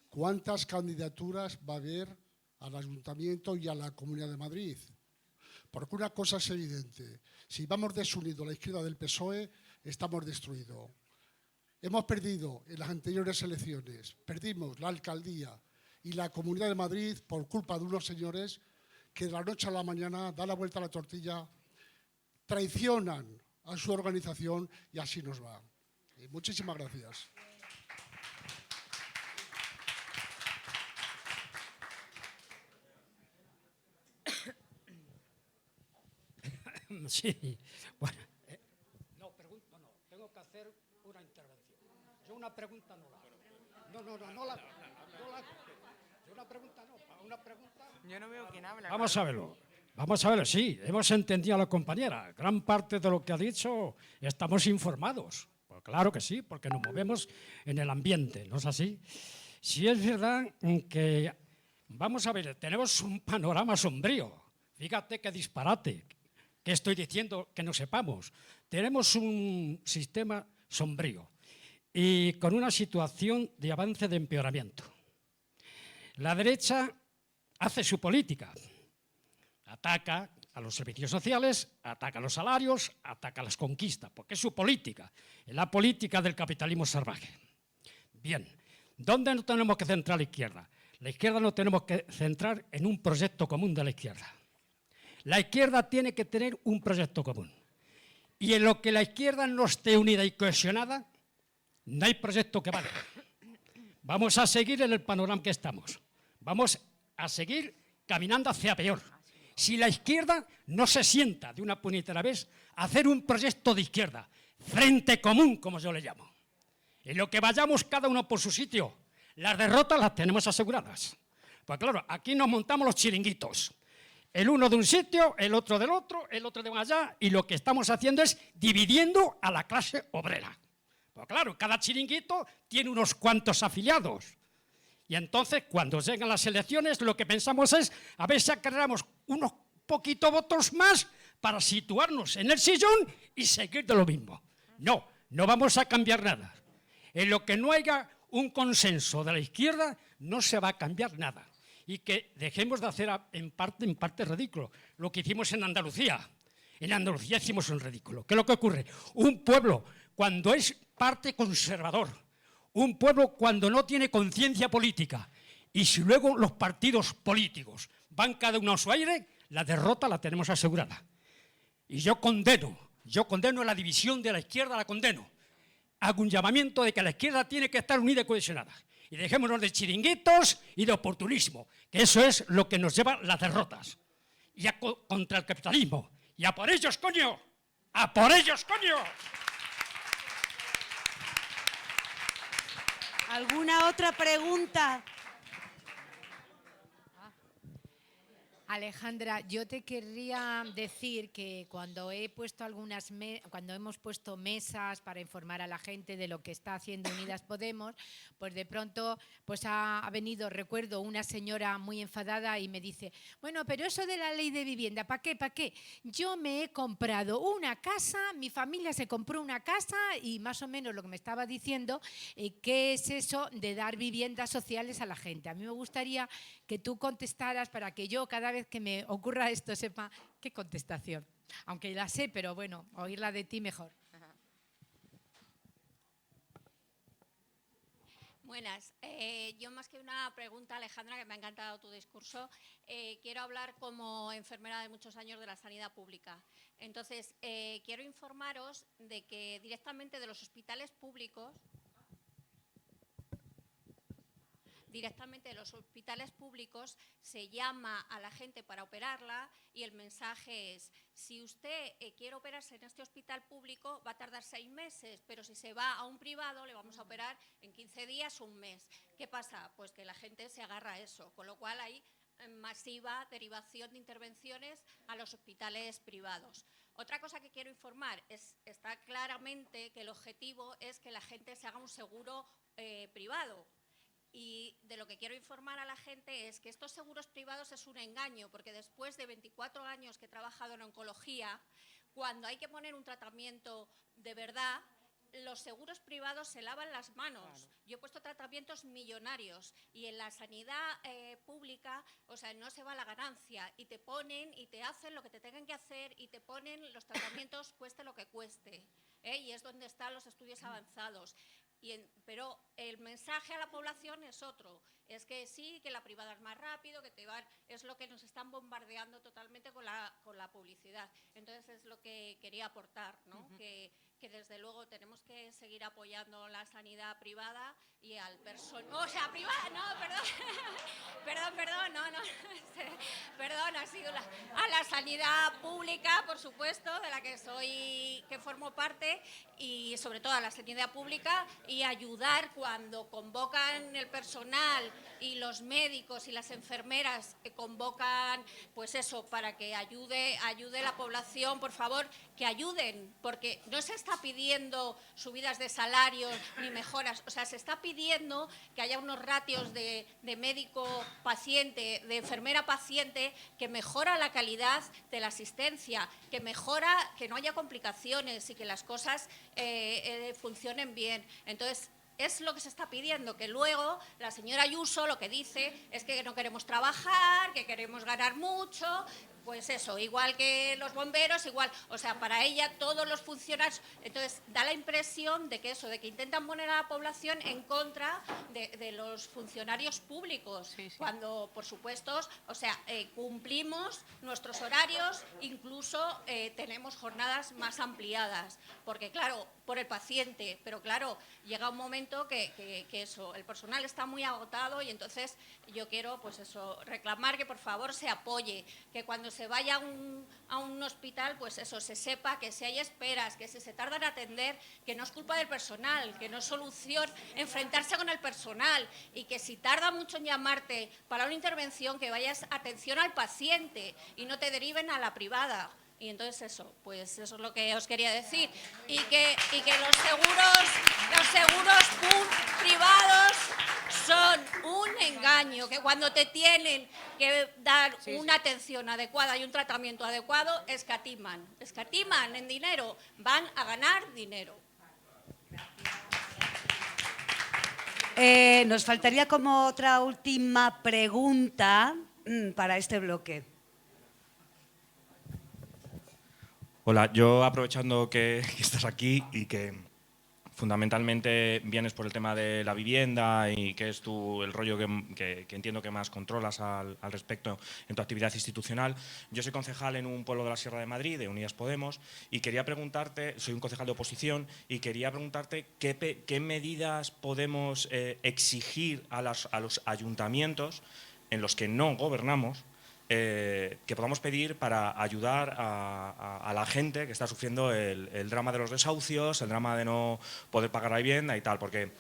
¿Cuántas candidaturas va a haber al Ayuntamiento y a la Comunidad de Madrid? Porque una cosa es evidente. Si vamos desunidos a la izquierda del PSOE, estamos destruidos. Hemos perdido en las anteriores elecciones, perdimos la alcaldía y la Comunidad de Madrid por culpa de unos señores que de la noche a la mañana dan la vuelta a la tortilla, traicionan a su organización y así nos va. Muchísimas gracias. Sí, bueno, no, pregunto no, tengo que hacer una intervención. Yo una pregunta no la hago. No la hago. Yo una pregunta no, una pregunta... Yo no veo quién habla. Vamos a verlo, sí, hemos entendido a la compañera. Gran parte de lo que ha dicho estamos informados. Pues claro que sí, porque nos movemos en el ambiente, ¿no es así? Sí es verdad que, vamos a ver, tenemos un panorama sombrío. Fíjate qué disparate. ¿Qué estoy diciendo que no sepamos? Tenemos un sistema sombrío y con una situación de avance de empeoramiento. La derecha hace su política. Ataca a los servicios sociales, ataca a los salarios, ataca a las conquistas, porque es su política, es la política del capitalismo salvaje. Bien, ¿dónde nos tenemos que centrar la izquierda? La izquierda nos tenemos que centrar en un proyecto común de la izquierda. La izquierda tiene que tener un proyecto común. Y en lo que la izquierda no esté unida y cohesionada, no hay proyecto que valga. Vamos a seguir en el panorama que estamos. Vamos a seguir caminando hacia peor. Si la izquierda no se sienta de una puñetera vez a hacer un proyecto de izquierda, frente común, como yo le llamo. En lo que vayamos cada uno por su sitio, las derrotas las tenemos aseguradas. Pues claro, aquí nos montamos los chiringuitos. El uno de un sitio, el otro del otro, el otro de allá, y lo que estamos haciendo es dividiendo a la clase obrera. Pues claro, cada chiringuito tiene unos cuantos afiliados. Y entonces, cuando llegan las elecciones, lo que pensamos es a ver si acarreamos unos poquitos votos más para situarnos en el sillón y seguir de lo mismo. No, no vamos a cambiar nada. En lo que no haya un consenso de la izquierda, no se va a cambiar nada. Y que dejemos de hacer en parte ridículo lo que hicimos en Andalucía. En Andalucía hicimos un ridículo. ¿Qué es lo que ocurre? Un pueblo, cuando es parte conservador, un pueblo cuando no tiene conciencia política, y si luego los partidos políticos van cada uno a su aire, la derrota la tenemos asegurada. Y yo condeno la división de la izquierda, la condeno. Hago un llamamiento de que la izquierda tiene que estar unida y cohesionada. Y dejémonos de chiringuitos y de oportunismo, que eso es lo que nos lleva a las derrotas. Y contra el capitalismo. ¡Y a por ellos, coño! ¡A por ellos, coño! ¿Alguna otra pregunta? Alejandra, yo te querría decir que cuando hemos puesto mesas para informar a la gente de lo que está haciendo Unidas Podemos, pues de pronto pues ha venido, recuerdo, una señora muy enfadada y me dice, bueno, pero eso de la ley de vivienda, ¿para qué? ¿Para qué? Yo me he comprado una casa, mi familia se compró una casa y más o menos lo que me estaba diciendo, ¿qué es eso de dar viviendas sociales a la gente? A mí me gustaría que tú contestaras para que yo cada vez que me ocurra esto sepa qué contestación. Aunque la sé, pero bueno, oírla de ti mejor. Buenas. Yo más que una pregunta, Alejandra, que me ha encantado tu discurso, quiero hablar como enfermera de muchos años de la sanidad pública. Entonces, quiero informaros de que directamente de los hospitales públicos se llama a la gente para operarla y el mensaje es, si usted quiere operarse en este hospital público va a tardar 6 meses, pero si se va a un privado le vamos a operar en 15 días o un mes. ¿Qué pasa? Pues que la gente se agarra a eso, con lo cual hay masiva derivación de intervenciones a los hospitales privados. Otra cosa que quiero informar está claramente que el objetivo es que la gente se haga un seguro privado. Y de lo que quiero informar a la gente es que estos seguros privados es un engaño, porque después de 24 años que he trabajado en oncología, cuando hay que poner un tratamiento de verdad, los seguros privados se lavan las manos. Claro. Yo he puesto tratamientos millonarios y en la sanidad pública, o sea, no se va la ganancia y te ponen y te hacen lo que te tengan que hacer y te ponen los tratamientos cueste lo que cueste. Y es donde están los estudios avanzados. Pero el mensaje a la población es otro, es que sí, que la privada es más rápido, que es lo que nos están bombardeando totalmente con la publicidad. Entonces es lo que quería aportar, ¿no? Que desde luego tenemos que seguir apoyando la sanidad privada y al personal. O sea, privada, no, perdón. Perdón, ha sido a la sanidad pública, por supuesto, de la que formo parte, y sobre todo a la sanidad pública, y ayudar cuando convocan el personal y los médicos y las enfermeras que convocan, pues eso, para que ayude la población, por favor, que ayuden, porque no se está pidiendo subidas de salarios ni mejoras, o sea, se está pidiendo que haya unos ratios de médico-paciente, de enfermera-paciente, que mejora la calidad de la asistencia, que mejora que no haya complicaciones y que las cosas funcionen bien. Entonces, es lo que se está pidiendo, que luego la señora Ayuso lo que dice es que no queremos trabajar, que queremos ganar mucho. Pues eso, igual que los bomberos, igual, o sea, para ella todos los funcionarios. Entonces, da la impresión de que intentan poner a la población en contra de los funcionarios públicos, sí. Cuando, por supuesto, o sea, cumplimos nuestros horarios, incluso tenemos jornadas más ampliadas, porque claro, por el paciente, pero claro, llega un momento que eso, el personal está muy agotado y entonces yo quiero, pues eso, reclamar que por favor se apoye, que cuando se vaya a un hospital, pues eso, se sepa que si hay esperas, que si se tarda en atender, que no es culpa del personal, que no es solución enfrentarse con el personal y que si tarda mucho en llamarte para una intervención, que vayas atención al paciente y no te deriven a la privada. Y entonces eso, pues eso es lo que os quería decir. Y que los seguros privados son un engaño, que cuando te tienen que dar una atención adecuada y un tratamiento adecuado, escatiman en dinero, van a ganar dinero. Nos faltaría como otra última pregunta para este bloque. Hola, yo aprovechando que estás aquí y que fundamentalmente vienes por el tema de la vivienda y que es el rollo que entiendo que más controlas al respecto en tu actividad institucional. Yo soy concejal en un pueblo de la Sierra de Madrid, de Unidas Podemos, y quería preguntarte, soy un concejal de oposición, y quería preguntarte qué medidas podemos exigir a los ayuntamientos en los que no gobernamos, que podamos pedir para ayudar a la gente que está sufriendo el drama de los desahucios, el drama de no poder pagar la vivienda y tal, porque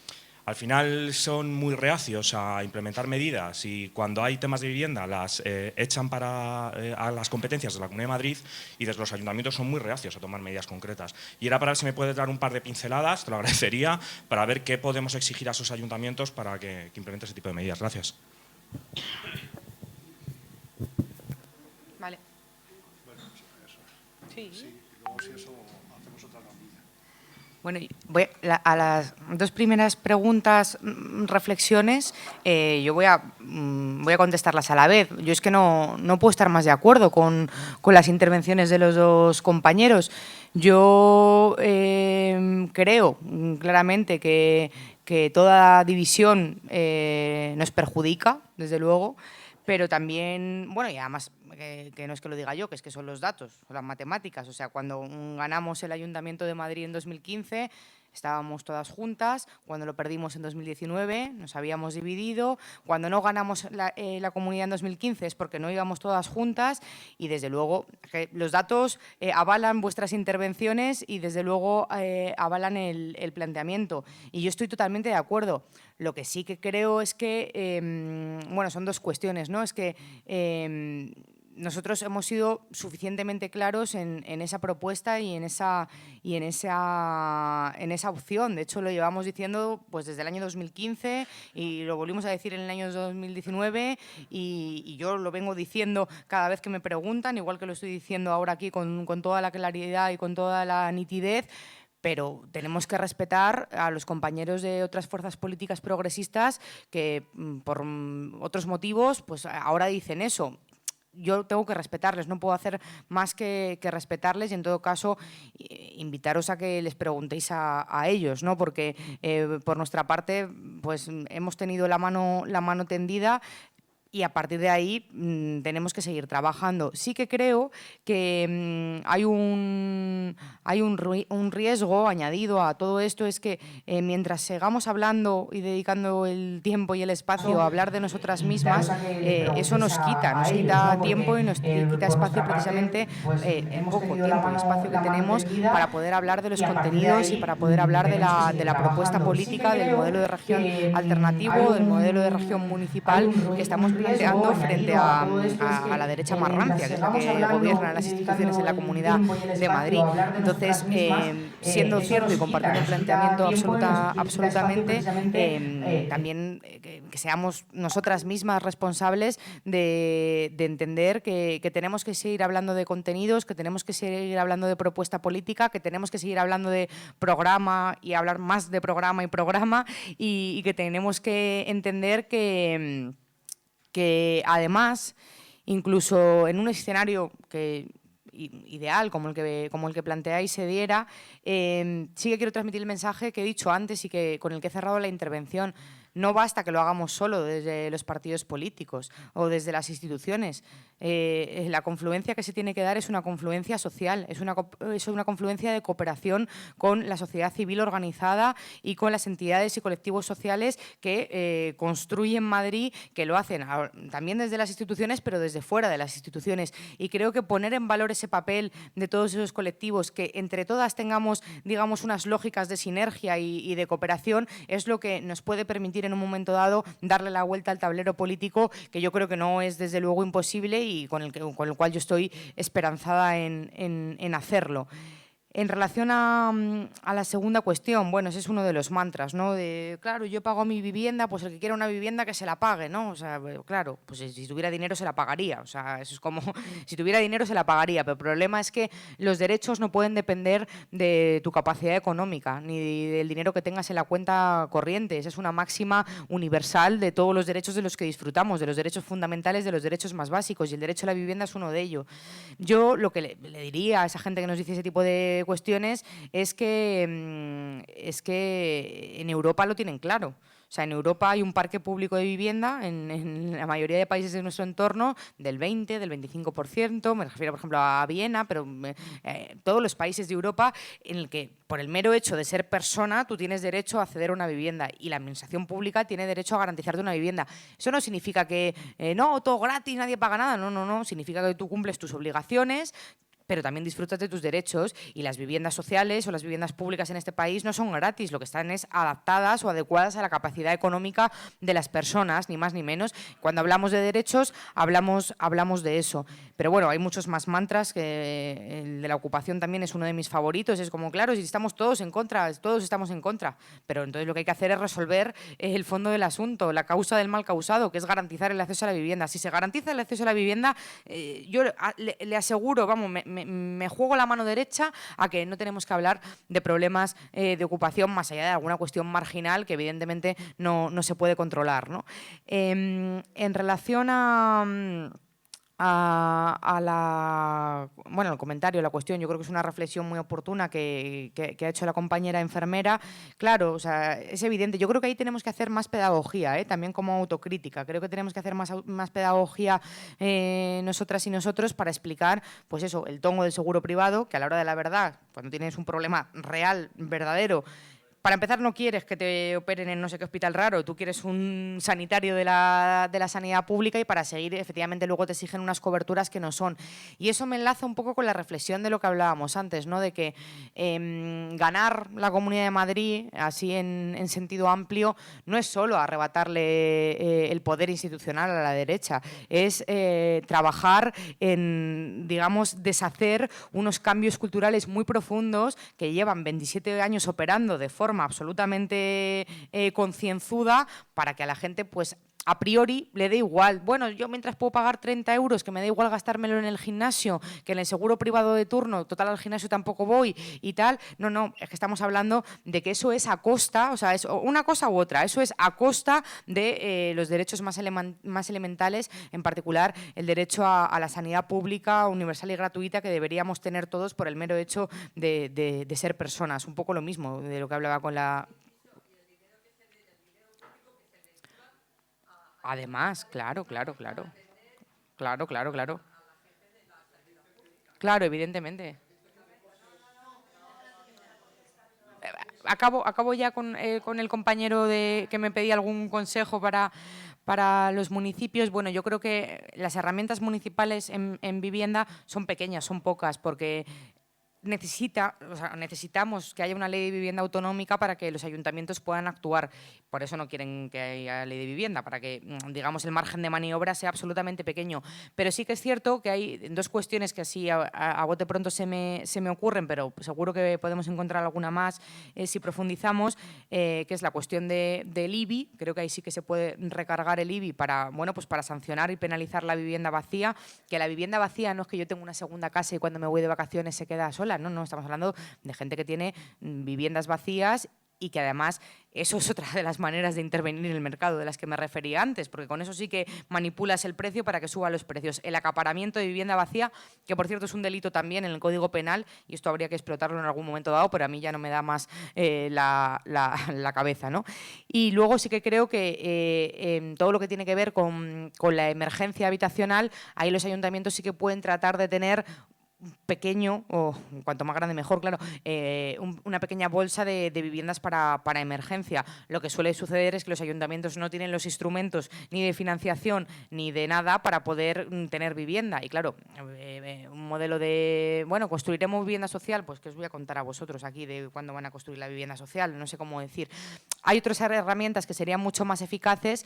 al final son muy reacios a implementar medidas y cuando hay temas de vivienda las echan a las competencias de la Comunidad de Madrid y desde los ayuntamientos son muy reacios a tomar medidas concretas. Y era para ver si me puedes dar un par de pinceladas, te lo agradecería, para ver qué podemos exigir a esos ayuntamientos para que implementen ese tipo de medidas. Gracias. Vale. Sí. Luego si eso hacemos otra ronda. Bueno, a las dos primeras preguntas, reflexiones, yo voy a contestarlas a la vez. Yo es que no puedo estar más de acuerdo con las intervenciones de los dos compañeros. Yo creo claramente que toda división nos perjudica, desde luego, pero también, bueno, y además que no es que lo diga yo, que es que son los datos, son las matemáticas. O sea, cuando ganamos el Ayuntamiento de Madrid en 2015, estábamos todas juntas. Cuando lo perdimos en 2019, nos habíamos dividido. Cuando no ganamos la comunidad en 2015 es porque no íbamos todas juntas. Y desde luego, los datos avalan vuestras intervenciones y desde luego avalan el planteamiento. Y yo estoy totalmente de acuerdo. Lo que sí que creo es que, bueno, son dos cuestiones, ¿no? Es que nosotros hemos sido suficientemente claros en esa propuesta y en esa opción. De hecho, lo llevamos diciendo pues, desde el año 2015 y lo volvimos a decir en el año 2019 y yo lo vengo diciendo cada vez que me preguntan, igual que lo estoy diciendo ahora aquí con toda la claridad y con toda la nitidez. Pero tenemos que respetar a los compañeros de otras fuerzas políticas progresistas que por otros motivos pues ahora dicen eso. Yo tengo que respetarles, no puedo hacer más que respetarles y en todo caso invitaros a que les preguntéis a ellos, ¿no? Porque por nuestra parte pues hemos tenido la mano tendida. Y a partir de ahí tenemos que seguir trabajando. Sí que creo que hay un riesgo añadido a todo esto, es que mientras sigamos hablando y dedicando el tiempo y el espacio a hablar de nosotras mismas, eso nos quita tiempo y nos quita espacio precisamente, poco tiempo y espacio que tenemos para poder hablar de los contenidos y para poder hablar de la propuesta política, del modelo de región alternativo, del modelo de región municipal que estamos planteando frente a la derecha más rancia, que es la que gobierna las instituciones en la Comunidad de Madrid. Entonces, siendo cierto y compartiendo el planteamiento absolutamente, también que seamos nosotras mismas responsables de entender que tenemos que seguir hablando de contenidos, que tenemos que seguir hablando de propuesta política, que tenemos que seguir hablando de programa y hablar más de programa y que tenemos que entender que además, incluso en un escenario ideal como el que planteáis se diera, sí que quiero transmitir el mensaje que he dicho antes y con el que he cerrado la intervención. No basta que lo hagamos solo desde los partidos políticos o desde las instituciones. La confluencia que se tiene que dar es una confluencia social, es una confluencia de cooperación con la sociedad civil organizada y con las entidades y colectivos sociales que construyen Madrid, que lo hacen también desde las instituciones, pero desde fuera de las instituciones. Y creo que poner en valor ese papel de todos esos colectivos, que entre todas tengamos, digamos, unas lógicas de sinergia y de cooperación, es lo que nos puede permitir en un momento dado darle la vuelta al tablero político, que yo creo que no es desde luego imposible y con el cual yo estoy esperanzada en hacerlo. En relación a la segunda cuestión, bueno, ese es uno de los mantras, ¿no? De, claro, yo pago mi vivienda, pues el que quiera una vivienda que se la pague, ¿no? O sea, claro, pues si tuviera dinero se la pagaría. O sea, eso es como, si tuviera dinero se la pagaría, pero el problema es que los derechos no pueden depender de tu capacidad económica, ni del dinero que tengas en la cuenta corriente. Esa es una máxima universal de todos los derechos de los que disfrutamos, de los derechos fundamentales, de los derechos más básicos, y el derecho a la vivienda es uno de ellos. Yo lo que le diría a esa gente que nos dice ese tipo de cuestiones es que en Europa lo tienen claro. O sea, en Europa hay un parque público de vivienda, en la mayoría de países de nuestro entorno, del 20, del 25%, me refiero, por ejemplo, a Viena, pero todos los países de Europa, en el que, por el mero hecho de ser persona, tú tienes derecho a acceder a una vivienda y la administración pública tiene derecho a garantizarte una vivienda. Eso no significa que, no, todo gratis, nadie paga nada, no, significa que tú cumples tus obligaciones, pero también disfrutas de tus derechos, y las viviendas sociales o las viviendas públicas en este país no son gratis, lo que están es adaptadas o adecuadas a la capacidad económica de las personas, ni más ni menos. Cuando hablamos de derechos, hablamos de eso. Pero bueno, hay muchos más mantras, que el de la ocupación también es uno de mis favoritos. Es como, claro, si estamos todos en contra, todos estamos en contra, pero entonces lo que hay que hacer es resolver el fondo del asunto, la causa del mal causado, que es garantizar el acceso a la vivienda. Si se garantiza el acceso a la vivienda, yo le aseguro, vamos, me juego la mano derecha a que no tenemos que hablar de problemas de ocupación más allá de alguna cuestión marginal que evidentemente no se puede controlar, ¿no? En relación el comentario, la cuestión, yo creo que es una reflexión muy oportuna que ha hecho la compañera enfermera. Claro, o sea, es evidente. Yo creo que ahí tenemos que hacer más pedagogía, también como autocrítica. Creo que tenemos que hacer más pedagogía nosotras y nosotros para explicar, pues eso, el tongo del seguro privado, que a la hora de la verdad, cuando tienes un problema real, verdadero, para empezar, no quieres que te operen en no sé qué hospital raro, tú quieres un sanitario de la sanidad pública, y para seguir, efectivamente, luego te exigen unas coberturas que no son. Y eso me enlaza un poco con la reflexión de lo que hablábamos antes, ¿no? De que ganar la Comunidad de Madrid, así en sentido amplio, no es solo arrebatarle el poder institucional a la derecha, es trabajar en, digamos, deshacer unos cambios culturales muy profundos que llevan 27 años operando de forma absolutamente concienzuda, para que a la gente, pues, a priori le dé igual. Bueno, yo mientras puedo pagar 30 euros, que me da igual gastármelo en el gimnasio, que en el seguro privado de turno, total al gimnasio tampoco voy y tal. No, es que estamos hablando de que eso es a costa, o sea, es una cosa u otra, eso es a costa de los derechos más elementales, en particular el derecho a la sanidad pública, universal y gratuita, que deberíamos tener todos por el mero hecho de ser personas. Un poco lo mismo de lo que hablaba con la... Además, claro. Claro, evidentemente. Acabo ya con el compañero que me pedía algún consejo para los municipios. Bueno, yo creo que las herramientas municipales en vivienda son pequeñas, son pocas, porque necesitamos que haya una ley de vivienda autonómica para que los ayuntamientos puedan actuar. Por eso no quieren que haya ley de vivienda, para que, digamos, el margen de maniobra sea absolutamente pequeño. Pero sí que es cierto que hay dos cuestiones que así a bote pronto se me ocurren, pero seguro que podemos encontrar alguna más si profundizamos, que es la cuestión del IBI. Creo que ahí sí que se puede recargar el IBI para sancionar y penalizar la vivienda vacía. Que la vivienda vacía no es que yo tenga una segunda casa y cuando me voy de vacaciones se queda sola. No, estamos hablando de gente que tiene viviendas vacías, y que además eso es otra de las maneras de intervenir en el mercado de las que me refería antes, porque con eso sí que manipulas el precio para que suba los precios. El acaparamiento de vivienda vacía, que por cierto es un delito también en el Código Penal, y esto habría que explotarlo en algún momento dado, pero a mí ya no me da más la cabeza, ¿no? Y luego sí que creo que todo lo que tiene que ver con la emergencia habitacional, ahí los ayuntamientos sí que pueden tratar de tener pequeño, o cuanto más grande mejor, claro, una pequeña bolsa de viviendas para emergencia. Lo que suele suceder es que los ayuntamientos no tienen los instrumentos ni de financiación ni de nada para poder tener vivienda. Y claro, un modelo de, bueno, construiremos vivienda social, pues que os voy a contar a vosotros aquí de cuándo van a construir la vivienda social, no sé cómo decir. Hay otras herramientas que serían mucho más eficaces,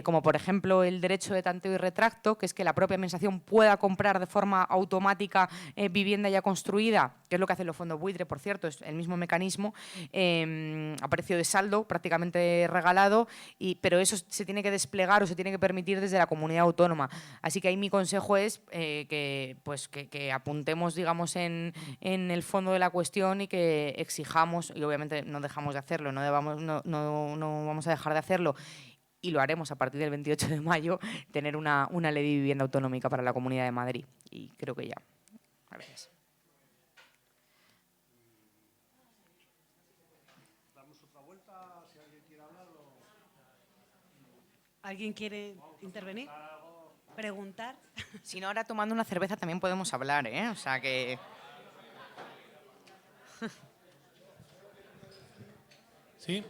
como por ejemplo el derecho de tanteo y retracto, que es que la propia administración pueda comprar de forma automática vivienda ya construida, que es lo que hacen los fondos buitre, por cierto, es el mismo mecanismo, a precio de saldo, prácticamente regalado, pero eso se tiene que desplegar o se tiene que permitir desde la comunidad autónoma. Así que ahí mi consejo es que apuntemos, digamos, en el fondo de la cuestión y que exijamos, y obviamente no dejamos de hacerlo, no vamos a dejar de hacerlo, y lo haremos a partir del 28 de mayo, tener una ley de vivienda autonómica para la Comunidad de Madrid. Y creo que ya. Gracias. Damos otra vuelta, si alguien quiere hablar. ¿Alguien quiere intervenir? ¿Preguntar? Si no, ahora tomando una cerveza también podemos hablar, ¿eh? O sea que... ¿Sí?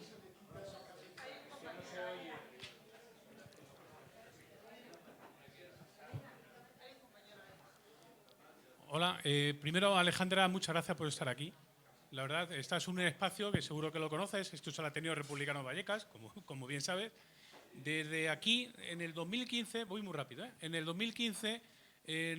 Hola, primero Alejandra, muchas gracias por estar aquí. La verdad, estás en un espacio que seguro que lo conoces, esto es el Ateneo Republicano Vallecas, como bien sabes. Desde aquí, en el 2015, voy muy rápido, en el 2015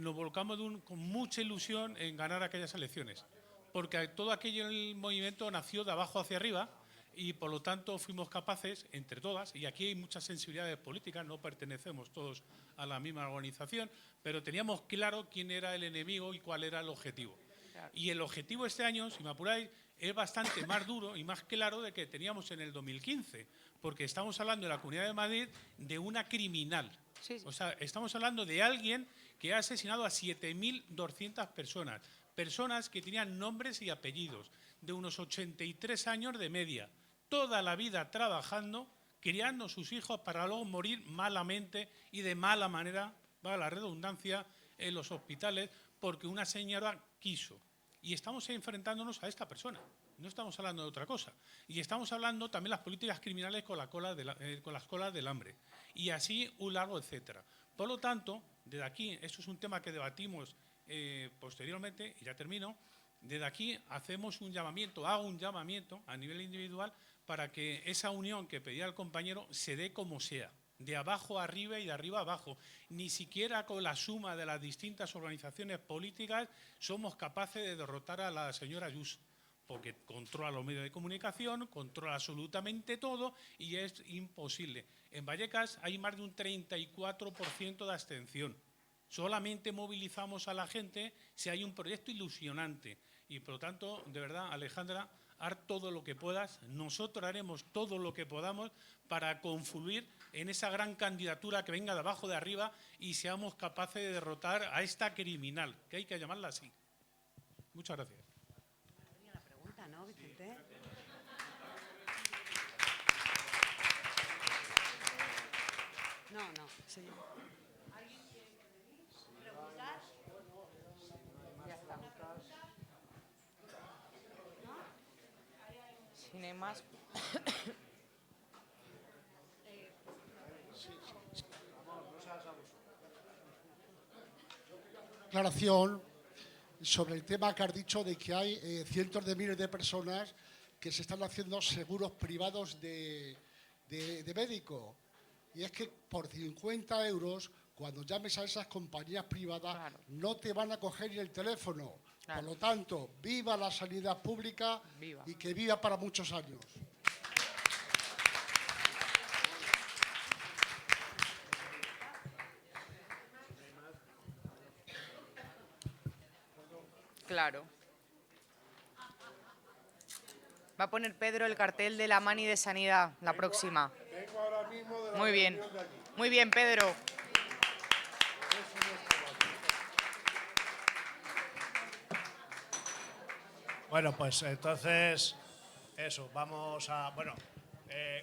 nos volcamos con mucha ilusión en ganar aquellas elecciones, porque todo aquel movimiento nació de abajo hacia arriba y por lo tanto fuimos capaces, entre todas, y aquí hay muchas sensibilidades políticas, no pertenecemos todos a la misma organización, pero teníamos claro quién era el enemigo y cuál era el objetivo. Claro. Y el objetivo este año, si me apuráis, es bastante más duro y más claro de que teníamos en el 2015, porque estamos hablando de la Comunidad de Madrid de una criminal. Sí. O sea, estamos hablando de alguien que ha asesinado a 7.200 personas, personas que tenían nombres y apellidos, de unos 83 años de media, toda la vida trabajando, criando sus hijos para luego morir malamente y de mala manera, va la redundancia, en los hospitales, porque una señora quiso. Y estamos enfrentándonos a esta persona, no estamos hablando de otra cosa. Y estamos hablando también de las políticas criminales con las colas del hambre. Y así un largo etcétera. Por lo tanto, desde aquí, esto es un tema que debatimos posteriormente, y ya termino, desde aquí hacemos un llamamiento, hago un llamamiento a nivel individual para que esa unión que pedía el compañero se dé como sea, de abajo a arriba y de arriba a abajo. Ni siquiera con la suma de las distintas organizaciones políticas somos capaces de derrotar a la señora Ayuso, porque controla los medios de comunicación, controla absolutamente todo y es imposible. En Vallecas hay más de un 34% de abstención. Solamente movilizamos a la gente si hay un proyecto ilusionante. Y por lo tanto, de verdad, Alejandra, haz todo lo que puedas. Nosotros haremos todo lo que podamos para confluir en esa gran candidatura que venga de abajo de arriba y seamos capaces de derrotar a esta criminal, que hay que llamarla así. Muchas gracias. La pregunta, ¿no, Vicente? No, sí. ¿Alguien quiere preguntar? Ya está. Si no hay más. Aclaración sobre el tema que has dicho de que hay cientos de miles de personas que se están haciendo seguros privados de médico. Y es que por 50 euros, cuando llames a esas compañías privadas, claro, no te van a coger ni el teléfono. Claro. Por lo tanto, viva la sanidad pública, viva, y que viva para muchos años. Claro. Va a poner Pedro el cartel de la Mani de Sanidad, la próxima. Vengo ahora mismo de la muy bien, de allí. Muy bien, Pedro. Bueno, pues entonces, eso, vamos a... Bueno,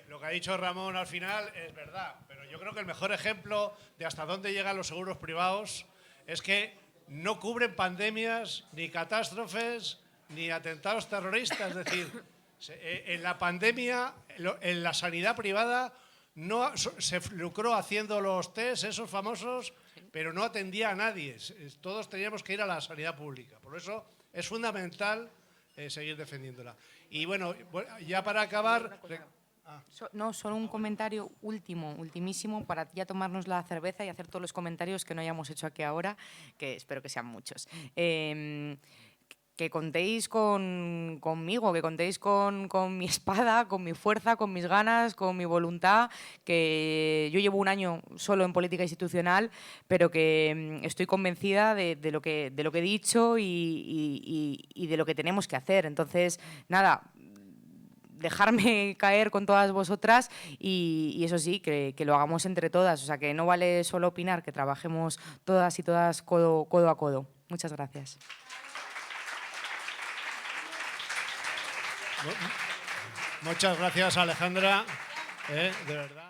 lo que ha dicho Ramón al final es verdad, pero yo creo que el mejor ejemplo de hasta dónde llegan los seguros privados es que no cubren pandemias, ni catástrofes, ni atentados terroristas. Es decir, en la pandemia, en la sanidad privada, no se lucró haciendo los test, esos famosos, pero no atendía a nadie. Todos teníamos que ir a la sanidad pública. Por eso es fundamental seguir defendiéndola. Y bueno, ya para acabar... No, solo un comentario ultimísimo, para ya tomarnos la cerveza y hacer todos los comentarios que no hayamos hecho aquí ahora, que espero que sean muchos. Que contéis conmigo, que contéis con mi espada, con mi fuerza, con mis ganas, con mi voluntad, que yo llevo un año solo en política institucional, pero que estoy convencida de lo que he dicho y de lo que tenemos que hacer. Entonces, nada, dejarme caer con todas vosotras y eso sí, que lo hagamos entre todas. O sea, que no vale solo opinar, que trabajemos todas y todas codo a codo. Muchas gracias. Muchas gracias, Alejandra, de verdad.